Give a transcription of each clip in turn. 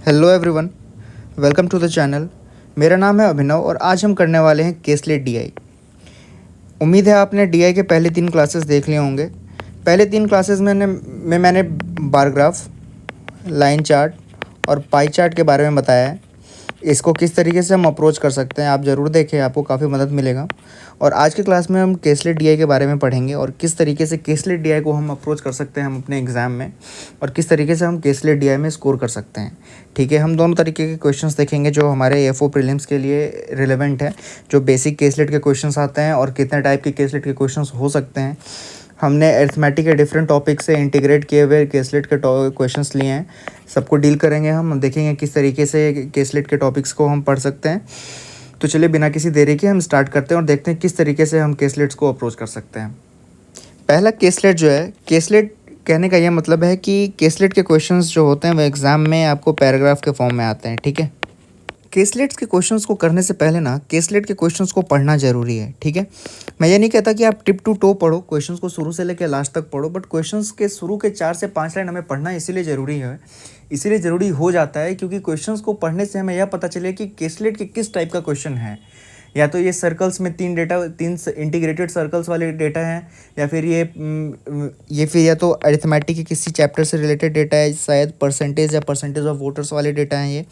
Hello everyone, welcome to the channel. मेरा नाम है अभिनव और आज हम करने वाले हैं केसलेट डीआई। उम्मीद है आपने डीआई के पहले 3 क्लासेस देख लिए होंगे। पहले 3 क्लासेस मैंने बार ग्राफ, लाइन चार्ट और पाई चार्ट के बारे में बताया है। इसको किस तरीके से हम अप्रोच कर सकते हैं आप ज़रूर देखें, आपको काफ़ी मदद मिलेगा। और आज की क्लास में हम केसलेट डीआई के बारे में पढ़ेंगे और किस तरीके से केसलेट डीआई को हम अप्रोच कर सकते हैं हम अपने एग्ज़ाम में, और किस तरीके से हम केसलेट डीआई में स्कोर कर सकते हैं। ठीक है, हम दोनों तरीके के क्वेश्चंस देखेंगे जो हमारे एफओ प्रीलिम्स के लिए रिलेवेंट है, जो बेसिक केसलेट के क्वेश्चंस आते हैं और कितने टाइप के केसलेट के क्वेश्चंस हो सकते हैं। हमने अरिथमेटिक के डिफरेंट टॉपिक से इंटीग्रेट किए हुए केसलेट के क्वेश्चंस लिए हैं, सबको डील करेंगे। हम देखेंगे किस तरीके से केसलेट के टॉपिक्स को हम पढ़ सकते हैं। तो चलिए बिना किसी देरी के हम स्टार्ट करते हैं और देखते हैं किस तरीके से हम केसलेट्स को अप्रोच कर सकते हैं। पहला केसलेट जो है, केसलेट कहने का यह मतलब है कि केसलेट के क्वेश्चंस जो होते हैं वो एग्ज़ाम में आपको पैराग्राफ के फॉर्म में आते हैं। ठीक है, केसलेट्स के क्वेश्चंस को करने से पहले ना केसलेट के क्वेश्चंस को पढ़ना ज़रूरी है। ठीक है, मैं ये नहीं कहता कि आप टिप टू टो पढ़ो, क्वेश्चंस को शुरू से लेकर लास्ट तक पढ़ो, बट क्वेश्चंस के शुरू के 4 से 5 लाइन हमें पढ़ना इसीलिए ज़रूरी है, इसीलिए ज़रूरी हो जाता है क्योंकि क्वेश्चंस को पढ़ने से हमें यह पता चले कि केसलेट के किस टाइप का क्वेश्चन है। या तो ये सर्कल्स में 3 इंटीग्रेटेड सर्कल्स वाले डेटा हैं, या फिर या तो अरिथमेटिक के किसी चैप्टर से रिलेटेड डेटा है, शायद परसेंटेज या परसेंटेज ऑफ वोटर्स वाले डेटा हैं ये,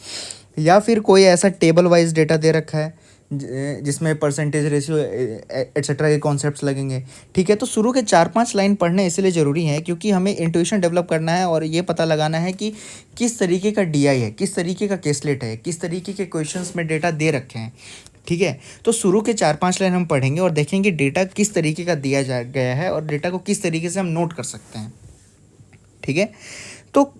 या फिर कोई ऐसा टेबल वाइज डेटा दे रखा है जिसमें परसेंटेज रेशियो एट्सेट्रा के कॉन्सेप्ट्स लगेंगे। ठीक है, तो शुरू के 4-5 लाइन पढ़ने इसलिए ज़रूरी है क्योंकि हमें इंट्यूशन डेवलप करना है और ये पता लगाना है कि किस तरीके का डीआई है, किस तरीके का केसलेट है, किस तरीके के क्वेश्चंस में डेटा दे रखे हैं। ठीक है, तो शुरू के 4-5 लाइन हम पढ़ेंगे और देखेंगे डेटा किस तरीके का दिया गया है और डेटा को किस तरीके से हम नोट कर सकते हैं। ठीक है, तो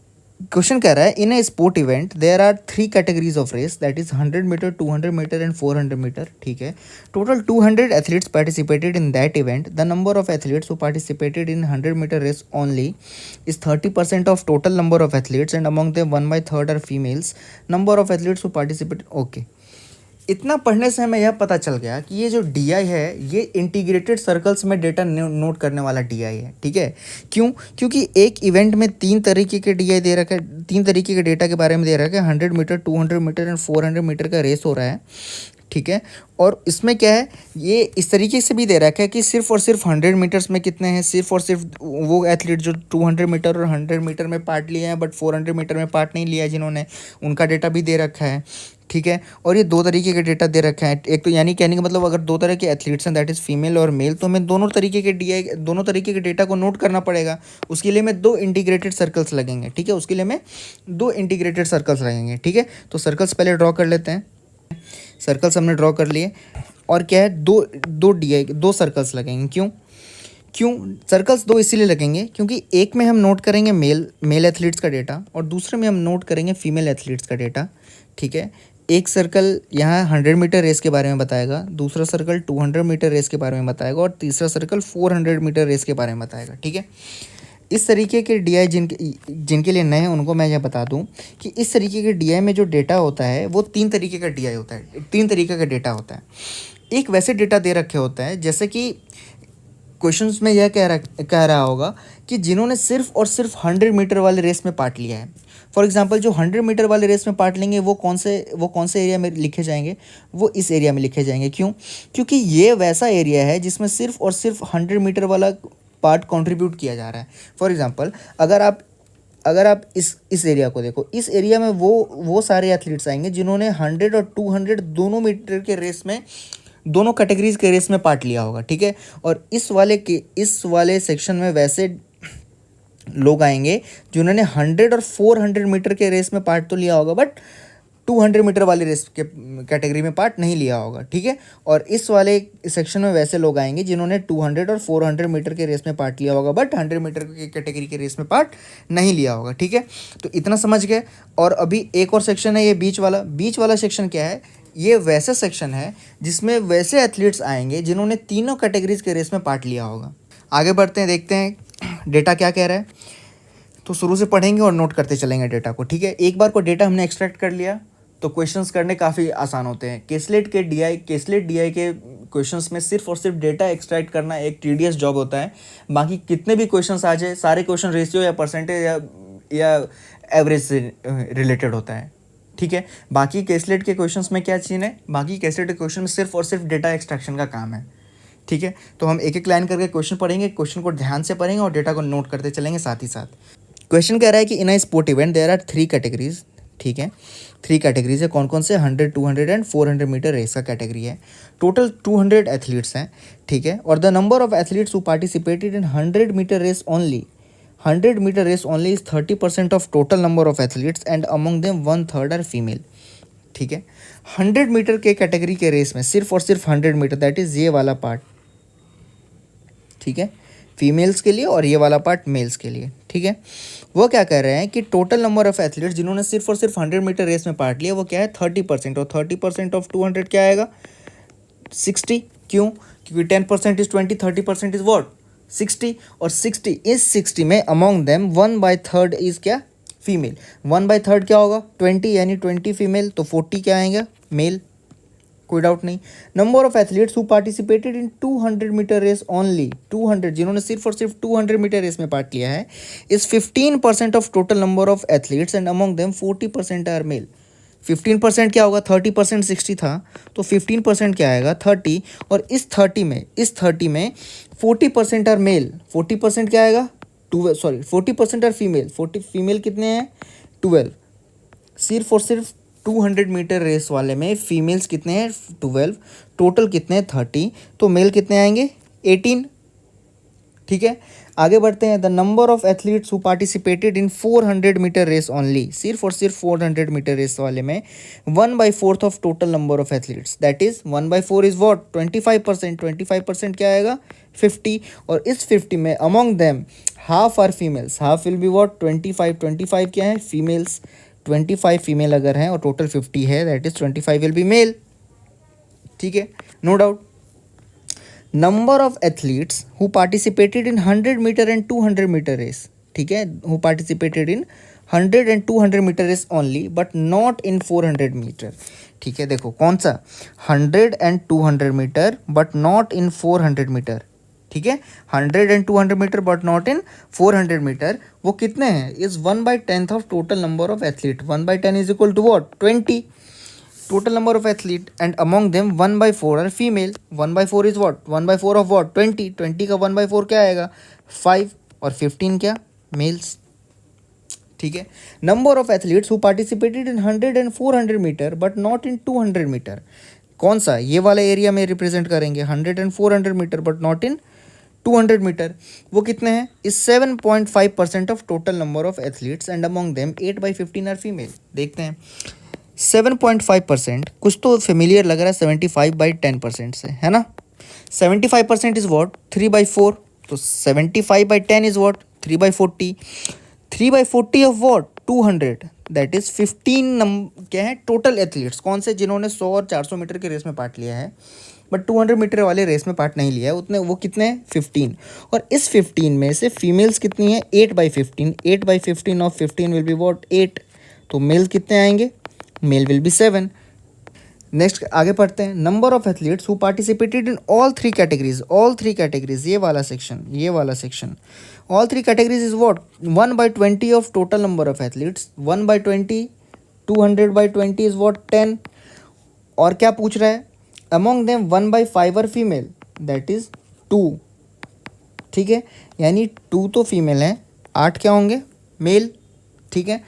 क्वेश्चन कह रहा है in a sport event there are 3 categories of race, that is 100 metre, 200 metre and 400 metre. ठीक है, total 200 athletes participated in that event. The number of athletes who participated in 100 metre race only is 30% of total number of athletes and among them 1/3 are females. Number of athletes who participated. Okay, इतना पढ़ने से हमें यह पता चल गया कि ये जो डीआई है ये इंटीग्रेटेड सर्कल्स में डेटा नोट करने वाला डीआई है। ठीक है, क्यों? क्योंकि एक इवेंट में 3 तरीके के डीआई दे रखा है, 3 तरीके के डेटा के बारे में दे रखा है। 100 मीटर, 200 मीटर एंड 400 मीटर का रेस हो रहा है। ठीक है, और इसमें क्या है, ये इस तरीके से भी दे रखा है कि सिर्फ और सिर्फ 100 मीटर्स में कितने हैं, सिर्फ और सिर्फ वो एथलीट जो 200 मीटर और 100 मीटर में पार्ट लिए हैं बट 400 मीटर में पार्ट नहीं लिया जिन्होंने, उनका डेटा भी दे रखा है। ठीक है, और ये 2 तरीके के डेटा दे रखा है। एक तो यानी कहने का मतलब अगर 2 तरह के एथलीट्स हैं, दैट इज़ फीमेल और मेल, तो हमें दोनों तरीके के डेटा को नोट करना पड़ेगा। उसके लिए हमें 2 इंटीग्रेटेड सर्कल्स लगेंगे। ठीक है, उसके लिए हमें 2 इंटीग्रेटेड सर्कल्स लगेंगे। ठीक है, तो सर्कल्स पहले ड्रॉ कर लेते हैं। सर्कल्स हमने ड्रॉ कर लिए और क्या है, दो सर्कल्स लगेंगे। क्यों सर्कल्स 2 इसीलिए लगेंगे क्योंकि एक में हम नोट करेंगे मेल एथलीट्स का डेटा और दूसरे में हम नोट करेंगे फीमेल एथलीट्स का डेटा। ठीक है, एक सर्कल यहाँ 100 मीटर रेस के बारे में बताएगा, दूसरा सर्कल 200 मीटर रेस के बारे में बताएगा और तीसरा सर्कल 400 मीटर रेस के बारे में बताएगा। ठीक है, इस तरीके के डीआई जिनके लिए नए हैं उनको मैं यह बता दूं कि इस तरीके के डीआई में जो डेटा होता है वो 3 तरीके का डीआई होता है, 3 तरीके का डेटा होता है। एक वैसे डेटा दे रखे होता है जैसे कि क्वेश्चंस में यह कह रहा होगा कि जिन्होंने सिर्फ और सिर्फ 100 मीटर वाले रेस में पार्ट लिया है। फॉर एग्जांपल जो 100 मीटर वाले रेस में पार्ट लेंगे वो कौन से एरिया में लिखे जाएंगे, वो इस एरिया में लिखे जाएंगे। क्यों? क्योंकि ये वैसा एरिया है जिसमें सिर्फ और सिर्फ 100 मीटर वाला पार्ट कंट्रीब्यूट किया जा रहा है। फॉर एग्जांपल अगर आप इस एरिया को देखो, इस एरिया में वो सारे एथलीट्स आएंगे जिन्होंने 100 और 200 दोनों मीटर के रेस में, दोनों कैटेगरीज के रेस में पार्ट लिया होगा। ठीक है, और इस वाले सेक्शन में वैसे लोग आएंगे जिन्होंने 100 और 400 मीटर के रेस में पार्ट तो लिया होगा बट 200 मीटर वाली रेस के कैटेगरी में पार्ट नहीं लिया होगा। ठीक है, और इस वाले सेक्शन में वैसे लोग आएंगे जिन्होंने 200 और 400 मीटर के रेस में पार्ट लिया होगा बट 100 मीटर के कैटेगरी के रेस में पार्ट नहीं लिया होगा। ठीक है, तो इतना समझ गए। और अभी एक और सेक्शन है, ये बीच वाला सेक्शन क्या है, ये वैसा सेक्शन है जिसमें वैसे एथलीट्स आएंगे जिन्होंने तीनों कैटेगरीज के रेस में पार्ट लिया होगा। आगे बढ़ते हैं, देखते हैं डेटा क्या कह रहा है। तो शुरू से पढ़ेंगे और नोट करते चलेंगे डेटा को। ठीक है, एक बार को डेटा हमने एक्सट्रैक्ट कर लिया तो क्वेश्चंस करने काफ़ी आसान होते हैं। केसलेट डीआई के क्वेश्चंस में सिर्फ और सिर्फ डेटा एक्सट्रैक्ट करना एक टीडियस जॉब होता है। बाकी कितने भी क्वेश्चंस आ जाए, सारे क्वेश्चन रेशियो या परसेंटेज या एवरेज से रिलेटेड होता है। ठीक है। बाकी केसलेट के क्वेश्चंस में क्या चीज़ है, बाकी केसलेट के क्वेश्चन में सिर्फ और सिर्फ डेटा एक्सट्रैक्शन का काम है, ठीक है। तो हम एक एक लाइन करके क्वेश्चन पढ़ेंगे, क्वेश्चन को ध्यान से पढ़ेंगे और डेटा को नोट करते चलेंगे साथ ही साथ। क्वेश्चन कह रहा है कि in a sport event there are 3 categories, ठीक है। 3 कैटेगरीज है, कौन कौन से, 100, 200 एंड 400 मीटर रेस का कैटेगरी है। टोटल 200 एथलीट्स हैं, ठीक है। और the number of athletes who participated in 100 metre race only, 100 metre race only is 30% of total number of athletes and among them 1/3 are female, ठीक है। 100 मीटर के category के रेस में सिर्फ और सिर्फ 100 मीटर, दैट इज ये वाला पार्ट, ठीक है, फीमेल्स के लिए और ये वाला पार्ट मेल्स के लिए, ठीक है। वो क्या कह रहे हैं कि टोटल नंबर ऑफ एथलीट्स जिन्होंने सिर्फ और सिर्फ 100 मीटर रेस में पार्ट लिया वो क्या है 30%, और 30% ऑफ 200 क्या आएगा 60। क्यों, क्योंकि 10% इज 20, 30% इज वॉट 60, और 60 इस 60 में अमॉन्ग देम 1/3 इज क्या फीमेल। 1/3 क्या होगा 20, यानी 20 फीमेल, तो 40 क्या आएंगे मेल, कोई डाउट नहीं। Number of athletes who participated in 200 metre race only, 200 जिन्होंने सिर्फ और सिर्फ 200 मीटर रेस में पार्ट लिया है, is 15% of total number of athletes and among them 40% are male. 15% क्या होगा 30% 60 था, तो 15% क्या आएगा 30, और इस 30 में 40% आर मेल, 40% क्या आएगा 40% आर फीमेल, 40 फीमेल कितने हैं 12। सिर्फ और सिर्फ 200 मीटर रेस वाले में फीमेल्स कितने हैं 12, टोटल कितने हैं 30, तो मेल कितने आएंगे 18, ठीक है। आगे बढ़ते हैं। The number of athletes who participated in 400 metre race only, सिर्फ और सिर्फ 400 मीटर रेस वाले में 1/4 of total number of athletes, that is 1/4 is what 25%, 25% क्या आएगा 50, और इस 50 में among them half are females, half will be what 25, 25 क्या है फीमेल्स, 25 फीमेल अगर हैं और टोटल 50 है, that is 25 will be male, ठीक है, no doubt. Number of athletes who participated in 100 metre and 200 metre race, ठीक है, who participated in 100 and 200 metre race only but not in 400 metre, ठीक है। देखो कौन सा 100 and 200 metre but not in 400 metre, ठीक है, 100 and 200 metre but not in 400 metre, वो कितने हैं is 1/10 of total number of athlete, 1/10 is equal to what 20 total number of athlete and among them 1/4 are female, 1/4 is what 1/4 of what 20, 20 का 1/4 क्या आएगा 5, और 15 क्या मेल्स, ठीक है। Number of athletes who participated in 100 and 400 metre but not in 200 metre, कौन सा ये वाला एरिया में रिप्रेजेंट करेंगे 100 and 400 metre but not in 200 metre, वो कितने हैं is 7.5% of total number of athletes and among them 8/15 are female. देखते हैं 7.5%, कुछ तो फेमिलियर लग रहा है 75/10% से, है ना। 75% इज वॉट 3/4, तो 75/10 is what 3/40, 3/40 of what 200, that is 15 क्या है टोटल एथलीट्स, कौन से जिन्होंने 100 और 400 मीटर के रेस में पार्ट लिया है बट 200 मीटर वाले रेस में पार्ट नहीं लिया है, उतने वो कितने हैं 15, और इस 15 में से फीमेल्स कितनी है 8/15, 8/15 ऑफ 15 विल बी वॉट 8, तो मेल कितने आएंगे मेल विल बी 7। नेक्स्ट आगे पढ़ते हैं। Number of athletes who participated in all 3 categories, all 3 categories, ये वाला section all 3 categories is what 1/20 of total number of athletes, 1/20, 200/20 is what 10, और क्या पूछ रहा है among them 1/5 are female, that is 2, ठीक है, यानी 2 तो फीमेल हैं, 8 क्या होंगे मेल, ठीक है।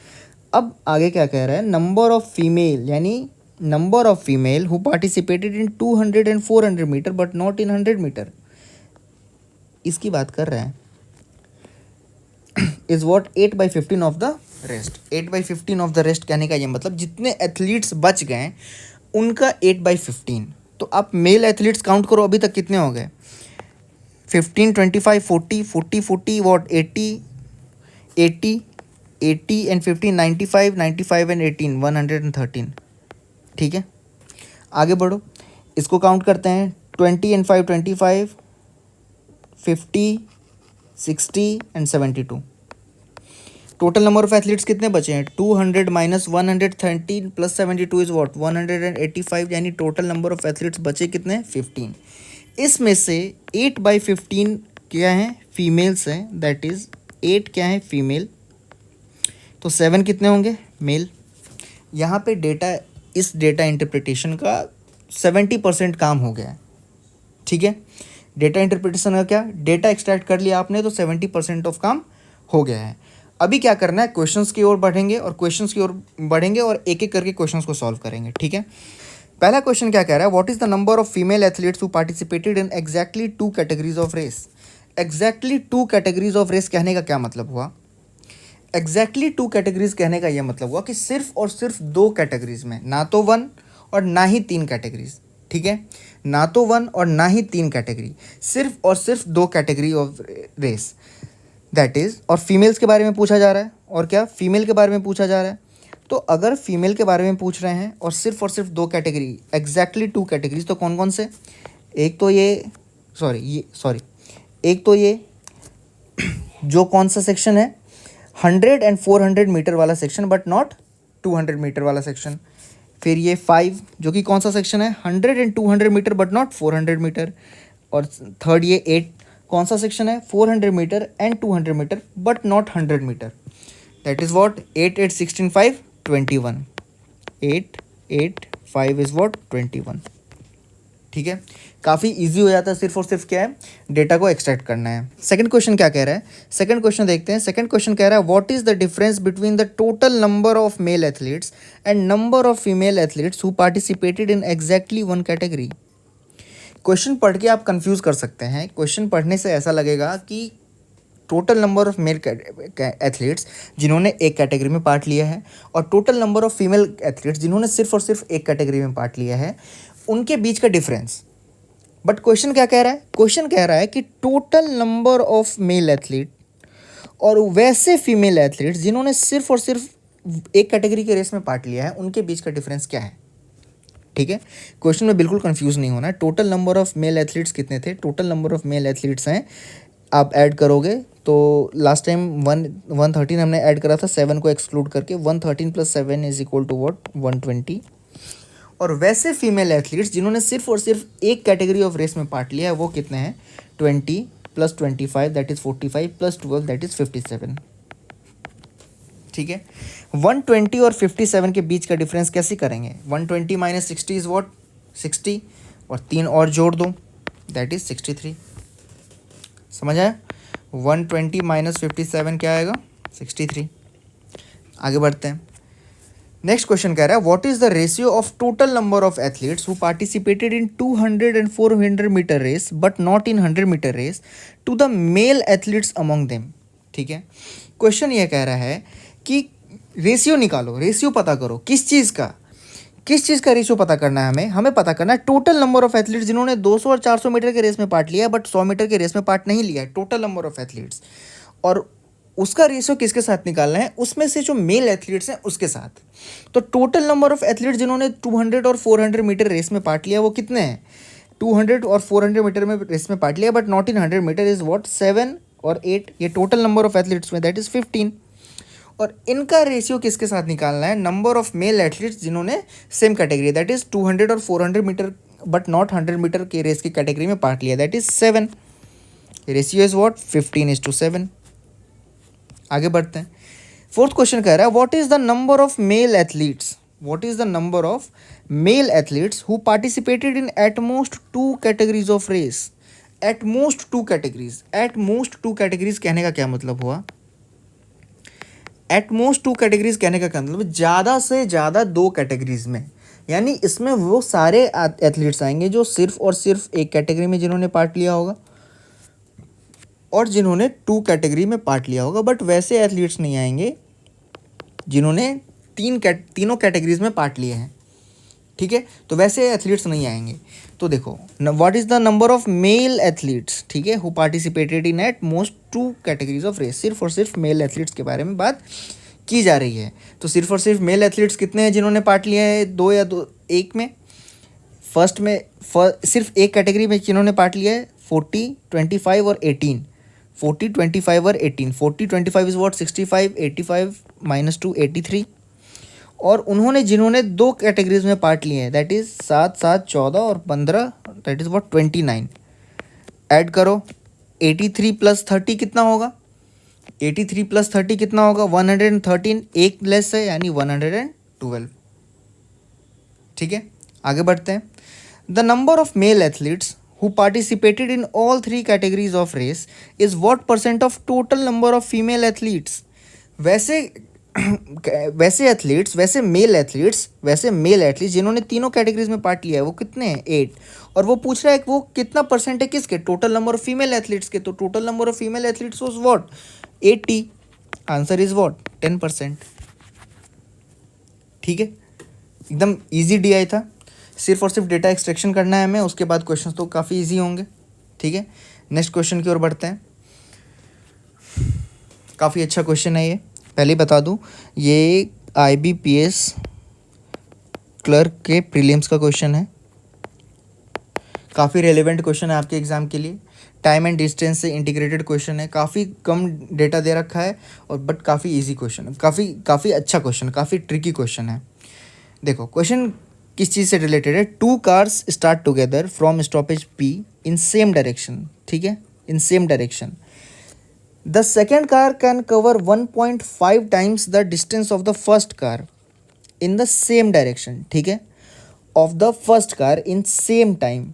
अब आगे क्या कह रहा है नंबर ऑफ फीमेल, यानी number of female who participated in 200 and 400 metre but not in 100 metre, इसकी बात कर रहे हैं, is what 8/15 of the rest, 8/15 of the rest कहने का ये मतलब जितने एथलीट्स बच गए उनका 8/15, तो आप मेल एथलीट्स काउंट करो अभी तक कितने हो गए 15, 25, 40, 40, 40 वॉट 80, 80 एंड 15, 95, 95 एंड 18, 113, ठीक है। आगे बढ़ो, इसको काउंट करते हैं 20 and 5, 25, 50, 60 and 72, total number of athletes कितने बचे हैं 200 माइनस 113 प्लस 72 इज वॉट 185, यानी टोटल नंबर ऑफ एथलीट्स बचे कितने 15, इसमें से 8/15 क्या है फीमेल्स हैं, दैट इज 8 क्या है फीमेल, तो 7 कितने होंगे मेल, यहाँ पे डेटा, इस डेटा इंटरप्रिटेशन का 70% काम हो गया है, ठीक है। डेटा इंटरप्रिटेशन का क्या, डेटा एक्सट्रैक्ट कर लिया आपने तो 70% ऑफ काम हो गया है। अभी क्या करना है, क्वेश्चंस की ओर बढ़ेंगे और एक एक करके क्वेश्चंस को सॉल्व करेंगे, ठीक है। पहला क्वेश्चन क्या कह रहा है, what is the number of female athletes who participated in exactly 2 categories of race. Exactly 2 categories of race कहने का क्या मतलब हुआ, एग्जैक्टली 2 कैटेगरीज कहने का यह मतलब हुआ कि सिर्फ और सिर्फ 2 कैटेगरीज में, ना तो 1 और ना ही 3 कैटेगरीज, ठीक है, ना तो 1 और ना ही 3 कैटेगरी, सिर्फ और सिर्फ 2 category of race, that is. और फीमेल्स के बारे में पूछा जा रहा है, और क्या, फीमेल के बारे में पूछा जा रहा है। तो अगर फीमेल के बारे में पूछ रहे हैं और सिर्फ 2 कैटेगरी, एग्जैक्टली 2 कैटेगरीज, तो कौन कौन से, एक तो ये जो कौन सा सेक्शन है, 100 and 400 मीटर वाला सेक्शन बट नॉट 200 मीटर वाला सेक्शन। फिर ये 5 जो कि कौन सा सेक्शन है, 100 and 200 metre but not 400 metre. और थर्ड ये 8 कौन सा सेक्शन है, 400 metre and 200 metre but not 100 metre, that is what 8, 8, 16, 5, 21, 8, 8, 5 is what 21, ठीक है। काफ़ी इजी हो जाता है, सिर्फ और सिर्फ क्या है, डेटा को एक्सट्रैक्ट करना है। सेकंड क्वेश्चन क्या कह रहा है, सेकंड क्वेश्चन देखते हैं। सेकंड क्वेश्चन कह रहा है, what is the difference between the total number of male athletes and number of female athletes who participated in exactly 1 category. Question पढ़ के आप कंफ्यूज कर सकते हैं। क्वेश्चन पढ़ने से ऐसा लगेगा कि total number of male athletes जिन्होंने एक कैटेगरी में पार्ट लिया है और total number of female athletes जिन्होंने सिर्फ और सिर्फ एक कैटेगरी में पार्ट लिया है, उनके बीच का डिफरेंस। बट क्वेश्चन क्या कह रहा है, क्वेश्चन कह रहा है कि total number of mail athlete और वैसे फीमेल एथलीट्स जिन्होंने सिर्फ और सिर्फ एक कैटेगरी के रेस में पार्ट लिया है, उनके बीच का डिफरेंस क्या है, ठीक है। क्वेश्चन में बिल्कुल कंफ्यूज नहीं होना है। Total number of male athletes कितने थे, total number of male athletes हैं, आप ऐड करोगे तो लास्ट टाइम 113 हमने ऐड करा था 7 को एक्सक्लूड करके, 113 + 7 इज इक्वल टू वॉट 120। और वैसे फीमेल एथलीट्स जिन्होंने सिर्फ और सिर्फ एक कैटेगरी ऑफ रेस में पार्ट लिया है, वो कितने हैं, 20 + 25 दैट इज़ 45 + 12 दैट इज़ 57, ठीक है। 120 और 57 के बीच का डिफरेंस कैसे करेंगे, 120 - 60 इज़ वॉट 60, और 3 और जोड़ दो दैट इज़ 63, समझ आया। 120 - 57 क्या आएगा, 63। आगे बढ़ते हैं। नेक्स्ट क्वेश्चन कह रहा है, what is the ratio of total number of athletes who participated in 200 and 400 metre race but not in 100 metre race to the male athletes among them, ठीक है। क्वेश्चन ये कह रहा है कि रेशियो निकालो, रेशियो पता करो, किस चीज़ का रेशियो पता करना है हमें पता करना है टोटल नंबर ऑफ एथलीट्स जिन्होंने 200 और 400 मीटर के रेस में पार्ट लिया बट 100 मीटर के रेस में पार्ट नहीं लिया है, टोटल नंबर ऑफ एथलीट्स, और उसका रेशियो किसके साथ निकालना है, उसमें से जो मेल एथलीट्स हैं उसके साथ। तो टोटल नंबर ऑफ एथलीट्स जिन्होंने 200 और 400 मीटर रेस में पार्ट लिया वो कितने हैं, 200 और 400 मीटर में रेस में पार्ट लिया but not in 100 metre is what 7 और 8, ये टोटल नंबर ऑफ एथलीट्स में दैट इज़ 15। और इनका रेशियो किसके साथ निकालना है, नंबर ऑफ मेल एथलीट्स जिन्होंने सेम कैटेगरी दैट इज़ 200 और 400 मीटर बट नॉट 100 मीटर के रेस की कैटेगरी में पार्ट लिया that is 7, ratio is what 15:7। आगे बढ़ते हैं। फोर्थ क्वेश्चन कह रहा है, what is the number of male athletes, what is the number of male athletes who participated in at most 2 categories of race. At most 2 categories, at most 2 categories कहने का क्या मतलब हुआ, एट मोस्ट 2 कैटेगरीज कहने का क्या मतलब, ज़्यादा से ज़्यादा 2 कैटेगरीज में, यानी इसमें वो सारे एथलीट्स आएंगे जो सिर्फ और सिर्फ एक कैटेगरी में जिन्होंने पार्ट लिया होगा और जिन्होंने 2 कैटेगरी में पार्ट लिया होगा, बट वैसे एथलीट्स नहीं आएंगे जिन्होंने तीनों कैटेगरीज में पार्ट लिए हैं, ठीक है। तो वैसे एथलीट्स नहीं आएंगे। तो देखो, what is the number of male athletes, ठीक है, who participated in at most 2 categories of race, सिर्फ और सिर्फ मेल एथलीट्स के बारे में बात की जा रही है। तो सिर्फ और सिर्फ मेल एथलीट्स कितने हैं जिन्होंने पार्ट लिया है, 2 या 1 में, फर्स्ट में सिर्फ एक कैटेगरी में जिन्होंने पार्ट लिया है 40, 25 और 18, 40, 25 और 18, 40, 25 इज़ वॉट 65, 85 - 2 83, और उन्होंने जिन्होंने 2 कैटेगरीज में पार्ट लिए हैं दैट इज़ 7, 7, 14 और 15 दैट इज़ वॉट 29। ऐड करो, 83 + 30 कितना होगा, 83 + 30 कितना होगा 113, एक लेस है यानी 112, ठीक है, आगे बढ़ते हैं। The number of male athletes who participated in all three categories of race is what percent of total number of female athletes? वैसे वैसे एथलीट्स, वैसे मेल एथलीट्स जिन्होंने तीनों कैटेगरीज में पार्ट लिया है वो कितने हैं? 8। और वो पूछ रहा है कि वो कितना परसेंट है किसके? Total number of female athletes के। तो total number of female athletes was what? 80। Answer is what? 10%। ठीक है, एकदम इजी डीआई था। सिर्फ और सिर्फ डेटा एक्सट्रैक्शन करना है हमें, उसके बाद क्वेश्चन तो काफ़ी इजी होंगे। ठीक है, नेक्स्ट क्वेश्चन की ओर बढ़ते हैं। काफ़ी अच्छा क्वेश्चन है ये, पहले ही बता दूं, ये IBPS क्लर्क के प्रीलिम्स का क्वेश्चन है। काफ़ी रेलेवेंट क्वेश्चन है आपके एग्ज़ाम के लिए। टाइम एंड डिस्टेंस से इंटीग्रेटेड क्वेश्चन है, काफ़ी कम डेटा दे रखा है और बट काफ़ी इजी क्वेश्चन है, काफ़ी अच्छा क्वेश्चन, काफ़ी ट्रिकी क्वेश्चन है। देखो क्वेश्चन किस चीज़ से रिलेटेड है? 2 cars start together from stoppage P in same direction. ठीक है, in same direction. The second car can cover 1.5 times the distance of the first car in the same direction. ठीक है, of the first car in same time.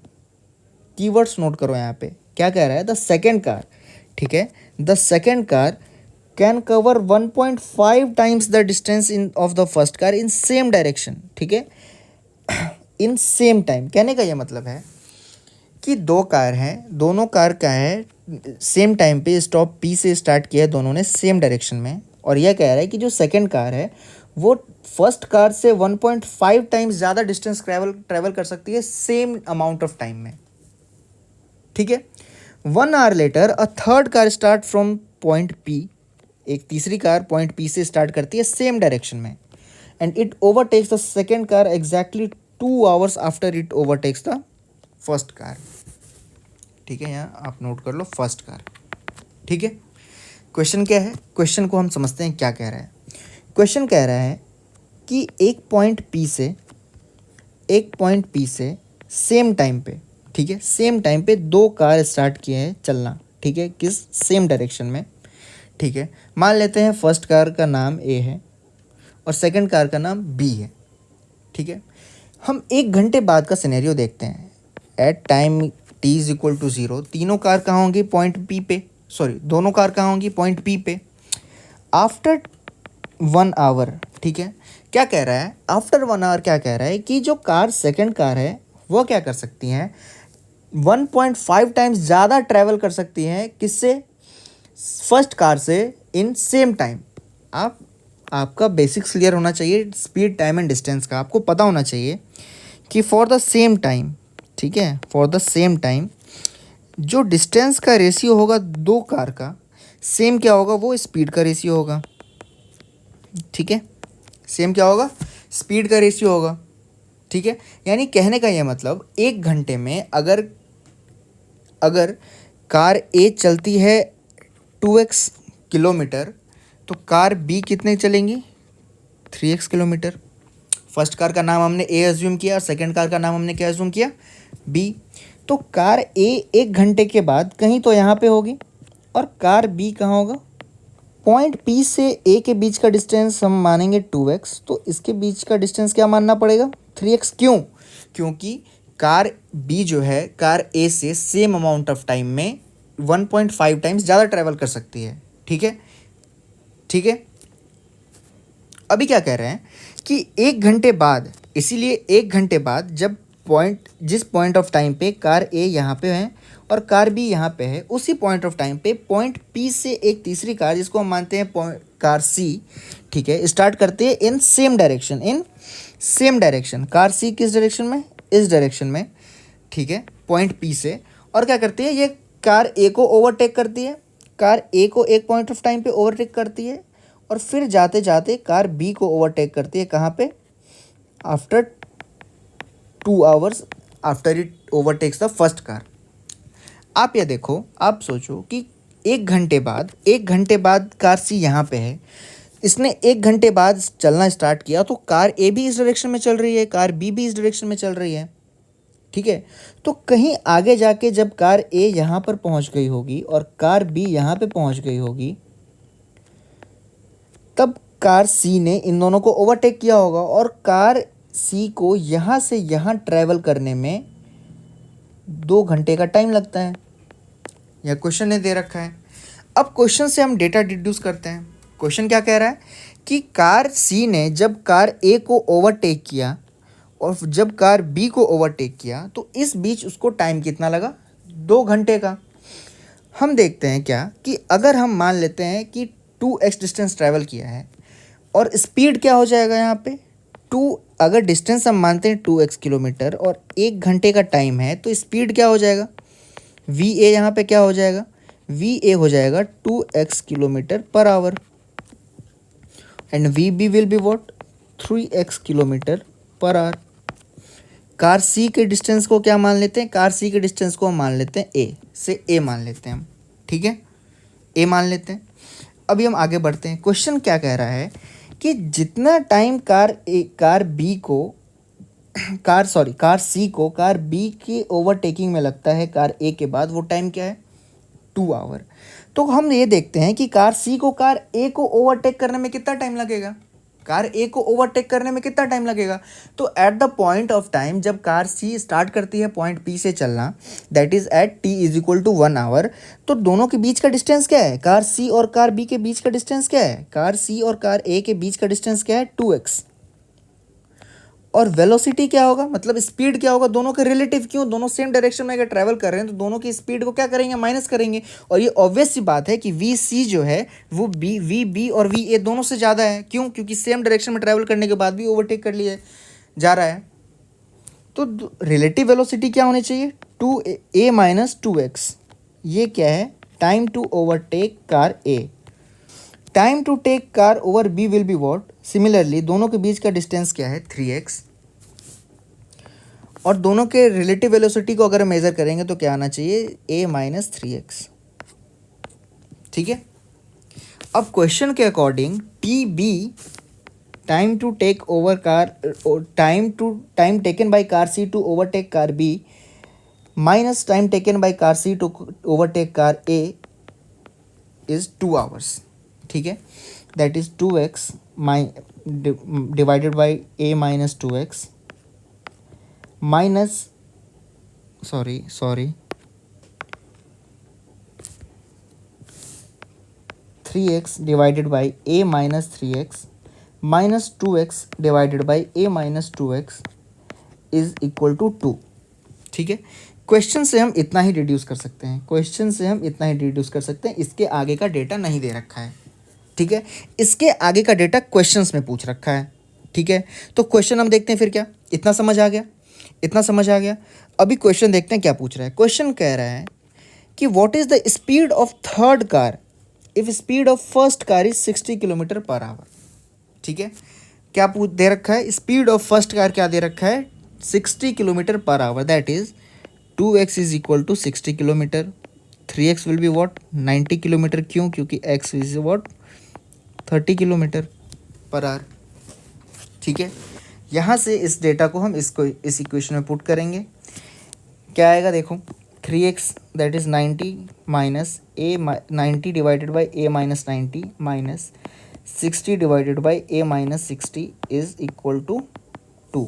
Keywords note करो यहाँ पे, क्या कह रहा है? द सेकेंड कार, ठीक है, the second car can cover 1.5 times the distance in of the first car in same direction. ठीक है, इन सेम टाइम कहने का ये मतलब है कि 2 कार हैं, दोनों कार का है सेम टाइम पे स्टॉप P से स्टार्ट किया है दोनों ने सेम डायरेक्शन में। और यह कह रहा है कि जो सेकंड कार है वो फर्स्ट कार से 1.5 टाइम्स ज़्यादा डिस्टेंस ट्रैवल कर सकती है सेम अमाउंट ऑफ टाइम में। ठीक है, 1 hour later a third car start from point P। एक तीसरी कार पॉइंट P से स्टार्ट करती है सेम डायरेक्शन में, and it overtakes the second car exactly 2 hours after it overtakes the first car. ठीक है, यहाँ आप नोट कर लो फर्स्ट कार। ठीक है, क्वेश्चन क्या है? क्वेश्चन को हम समझते हैं क्या कह रहा है। क्वेश्चन कह रहा है कि एक पॉइंट P से सेम टाइम पे, ठीक है, सेम टाइम पे 2 कार स्टार्ट किए हैं चलना। ठीक है, किस? सेम डायरेक्शन में। ठीक है, मान लेते हैं फर्स्ट कार का नाम A है और सेकंड कार का नाम B है। ठीक है, हम 1 घंटे बाद का सिनेरियो देखते हैं। At time T is equal to 0 तीनों कार कहाँ होंगी? पॉइंट P पे। दोनों कार कहाँ होंगी? पॉइंट P पे। आफ्टर 1 आवर, ठीक है, क्या कह रहा है? आफ्टर 1 आवर क्या कह रहा है कि जो कार सेकंड कार है वो क्या कर सकती हैं? 1.5 टाइम्स ज़्यादा ट्रैवल कर सकती हैं किससे? फर्स्ट कार से इन सेम टाइम। आपका बेसिक्स क्लियर होना चाहिए स्पीड, टाइम एंड डिस्टेंस का। आपको पता होना चाहिए कि फॉर द सेम टाइम, ठीक है, फॉर द सेम टाइम जो डिस्टेंस का रेशियो होगा 2 कार का, सेम क्या होगा? वो स्पीड का रेशियो होगा। ठीक है, सेम क्या होगा? स्पीड का रेशियो होगा। ठीक है, यानी कहने का ये मतलब 1 घंटे में अगर कार A चलती है 2x किलोमीटर तो कार B कितने चलेंगी? 3x kilometre. फर्स्ट कार का नाम हमने A एज्यूम किया और सेकंड कार का नाम हमने क्या एज्यूम किया? B। तो कार A 1 घंटे के बाद कहीं तो यहाँ पे होगी और कार B कहाँ होगा? पॉइंट P से A के बीच का डिस्टेंस हम मानेंगे 2x, तो इसके बीच का डिस्टेंस क्या मानना पड़ेगा? 3x। क्यों? क्योंकि कार B जो है कार A से सेम अमाउंट ऑफ टाइम में 1.5 टाइम्स ज़्यादा ट्रैवल कर सकती है। ठीक है, ठीक है, अभी क्या कह रहे हैं कि 1 घंटे बाद, इसीलिए 1 घंटे बाद जब जिस पॉइंट ऑफ टाइम पे कार A यहाँ पे है और कार B यहाँ पे है, उसी पॉइंट ऑफ टाइम पे पॉइंट P से एक तीसरी कार जिसको हम मानते हैं कार C, ठीक है, स्टार्ट करते हैं in same direction. Car C किस डायरेक्शन में? इस डायरेक्शन में। ठीक है, पॉइंट P से। और क्या करती है? ये कार A को ओवरटेक करती है, कार A को एक पॉइंट ऑफ टाइम पे ओवरटेक करती है और फिर जाते जाते कार B को ओवरटेक करती है। कहाँ पे? After 2 hours after it overtakes the first car. आप ये देखो, आप सोचो कि 1 घंटे बाद कार C यहाँ पे है, इसने 1 घंटे बाद चलना स्टार्ट किया तो कार A भी इस डायरेक्शन में चल रही है, कार B भी इस डायरेक्शन में चल रही है। ठीक है, तो कहीं आगे जाके जब कार A यहाँ पर पहुँच गई होगी और कार B यहाँ पे पहुँच गई होगी, तब कार C ने इन दोनों को ओवरटेक किया होगा और कार सी को यहाँ से यहाँ ट्रैवल करने में 2 घंटे का टाइम लगता है। यह क्वेश्चन ने दे रखा है। अब क्वेश्चन से हम डेटा डिड्यूस करते हैं। क्वेश्चन क्या कह रहा है कि कार सी ने जब कार ए को ओवरटेक किया और जब कार बी को ओवरटेक किया तो इस बीच उसको टाइम कितना लगा, 2 घंटे का। हम देखते हैं क्या कि अगर हम मान लेते हैं कि 2x डिस्टेंस ट्रैवल किया है और स्पीड क्या हो जाएगा यहाँ पे 2, अगर डिस्टेंस हम मानते हैं 2x किलोमीटर और 1 घंटे का टाइम है तो स्पीड क्या हो जाएगा, वी ए यहाँ पे क्या हो जाएगा, वी ए हो जाएगा 2x kilometre per hour and V B will be what 3x kilometre per hour. Car C के डिस्टेंस को क्या मान लेते हैं, कार सी के डिस्टेंस को हम मान लेते हैं ए से, ए मान लेते हैं हम, ठीक है, ए मान लेते हैं। अभी हम आगे बढ़ते हैं। क्वेश्चन क्या कह रहा है कि जितना टाइम कार सी को कार बी की ओवरटेकिंग में लगता है कार ए के बाद, वो टाइम क्या है, 2 आवर। तो हम ये देखते हैं कि कार सी को कार ए को ओवरटेक करने में कितना टाइम लगेगा, कार ए को ओवरटेक करने में कितना टाइम लगेगा। तो at the point of time जब कार सी स्टार्ट करती है पॉइंट पी से चलना, that is at T is equal to 1 hour, तो दोनों के बीच का डिस्टेंस क्या है, कार सी और कार बी के बीच का डिस्टेंस क्या है, कार सी और कार ए के बीच का डिस्टेंस क्या है, 2x। और वेलोसिटी क्या होगा, मतलब स्पीड क्या होगा, दोनों के रिलेटिव, क्यों, दोनों सेम डायरेक्शन में अगर ट्रैवल कर रहे हैं तो दोनों की स्पीड को क्या करेंगे, माइनस करेंगे। और ये ऑब्वियस सी बात है कि वी सी जो है वो वी बी और वी ए दोनों से ज़्यादा है, क्यों, क्योंकि सेम डायरेक्शन में ट्रैवल करने के बाद भी ओवरटेक कर लिया जा रहा है। तो रिलेटिव वेलोसिटी क्या होनी चाहिए, 2a माइनस 2x। ये क्या है, time to overtake car A, time to take car over B will be what, similarly दोनों के बीच का डिस्टेंस क्या है, 3x। और दोनों के रिलेटिव वेलोसिटी को अगर मेज़र करेंगे तो क्या आना चाहिए, a माइनस 3x, ठीक है। अब क्वेश्चन के according T B, time to take over car, time taken by car C to overtake car B minus time taken by car C to overtake car A is 2 hours, ठीक है। That is 2x divided by a minus 2x minus sorry 3x divided by a minus 3x minus 2x divided by a minus 2x is equal to 2, ठीक है। Question से हम इतना ही deduce कर सकते हैं, क्वेश्चन से हम इतना ही डिड्यूस कर सकते हैं, इसके आगे का डेटा नहीं दे रखा है, ठीक है। इसके आगे का डेटा क्वेश्चंस में पूछ रखा है, ठीक है। तो क्वेश्चन हम देखते हैं फिर क्या, इतना समझ आ गया, इतना समझ आ गया। अभी क्वेश्चन देखते हैं क्या पूछ रहा है। क्वेश्चन कह रहा है कि what is the speed of third car if speed of first car is 60 kilometre per hour, ठीक है। क्या पूछ दे रखा है, स्पीड ऑफ फर्स्ट कार क्या दे रखा है, 60 kilometre per hour, that is 2x is equal to 60 kilometre, 3x will be what 90 kilometre, क्यों, क्योंकि x is what 30 kilometre per hour, ठीक है। यहाँ से इस डेटा को हम इस इक्वेशन में पुट करेंगे, क्या आएगा देखो, 3x that is 90 minus a 90 divided by a minus 90 minus 60 divided by a minus 60 is equal to 2।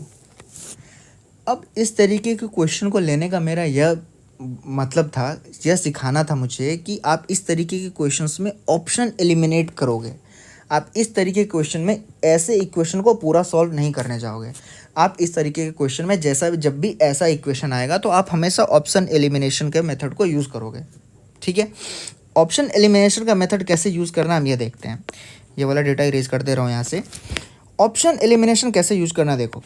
अब इस तरीके के क्वेश्चन को लेने का मेरा यह मतलब था, यह सिखाना था मुझे कि आप इस तरीके के क्वेश्चंस में ऑप्शन एलिमिनेट करोगे। आप इस तरीके के क्वेश्चन में ऐसे इक्वेशन को पूरा सॉल्व नहीं करने जाओगे। आप इस तरीके के क्वेश्चन में जब भी ऐसा इक्वेशन आएगा तो आप हमेशा ऑप्शन एलिमिनेशन के मेथड को यूज़ करोगे, ठीक है। ऑप्शन एलिमिनेशन का मेथड कैसे यूज़ करना हम ये देखते हैं। ये वाला डेटा इरेज कर दे रहा हूँ यहाँ से। ऑप्शन एलिमिनेशन कैसे यूज़ करना देखो,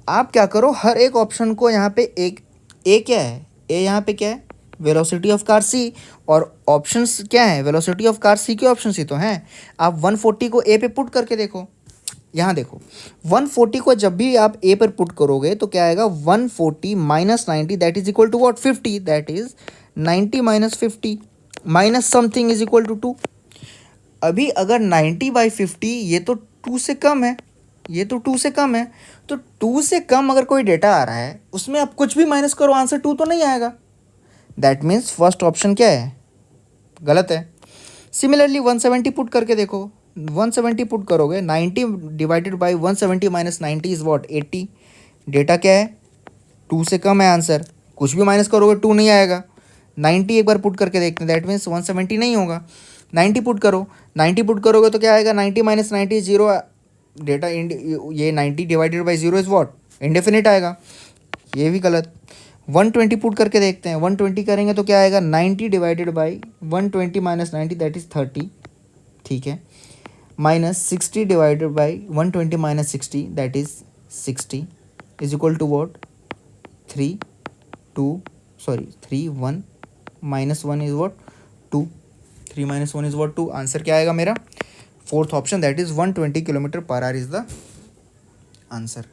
आप क्या करो, हर एक ऑप्शन को यहाँ पे एक ए क्या है, ए यहाँ पे क्या है, वेलोसिटी ऑफ कार सी, और ऑप्शंस क्या है, वेलोसिटी ऑफ कार सी के ऑप्शन ही तो हैं। आप 140 को ए पे पुट करके देखो, यहाँ देखो 140 को जब भी आप ए पर पुट करोगे तो क्या आएगा, 140 minus 90 that is equal to what 50, that is 90 minus 50 minus something is equal to 2। अभी अगर 90/50 ये तो 2 से कम है, ये तो 2 से कम है, तो 2 से कम अगर कोई डेटा आ रहा है उसमें आप कुछ भी माइनस करो, आंसर 2 तो नहीं आएगा। दैट मीन्स फर्स्ट ऑप्शन क्या है, गलत है। सिमिलरली 170 पुट करके देखो, 170 पुट करोगे, 90 divided by 170 minus 90 is what 80। Data क्या है, 2 से कम है आंसर, कुछ भी माइनस करोगे 2 नहीं आएगा। 90 एक बार पुट करके देखते हैं, दैट मीन्स 170 नहीं होगा। 90 पुट करो, 90 पुट करोगे तो क्या आएगा, 90 माइनस 90 जीरो। डेटा ये 90 divided by zero is what indefinite आएगा, ये भी गलत। 120 पुट करके देखते हैं, 120 करेंगे तो क्या आएगा, 90 divided by 120 minus 90 that is 30, ठीक है। Minus 60 divided by 120 minus 60 that is 60 is equal to what 3 1 minus 1 is what 2, 3 minus 1 is what 2। Answer क्या आएगा मेरा, fourth option that is 120 kilometre per hour is the answer.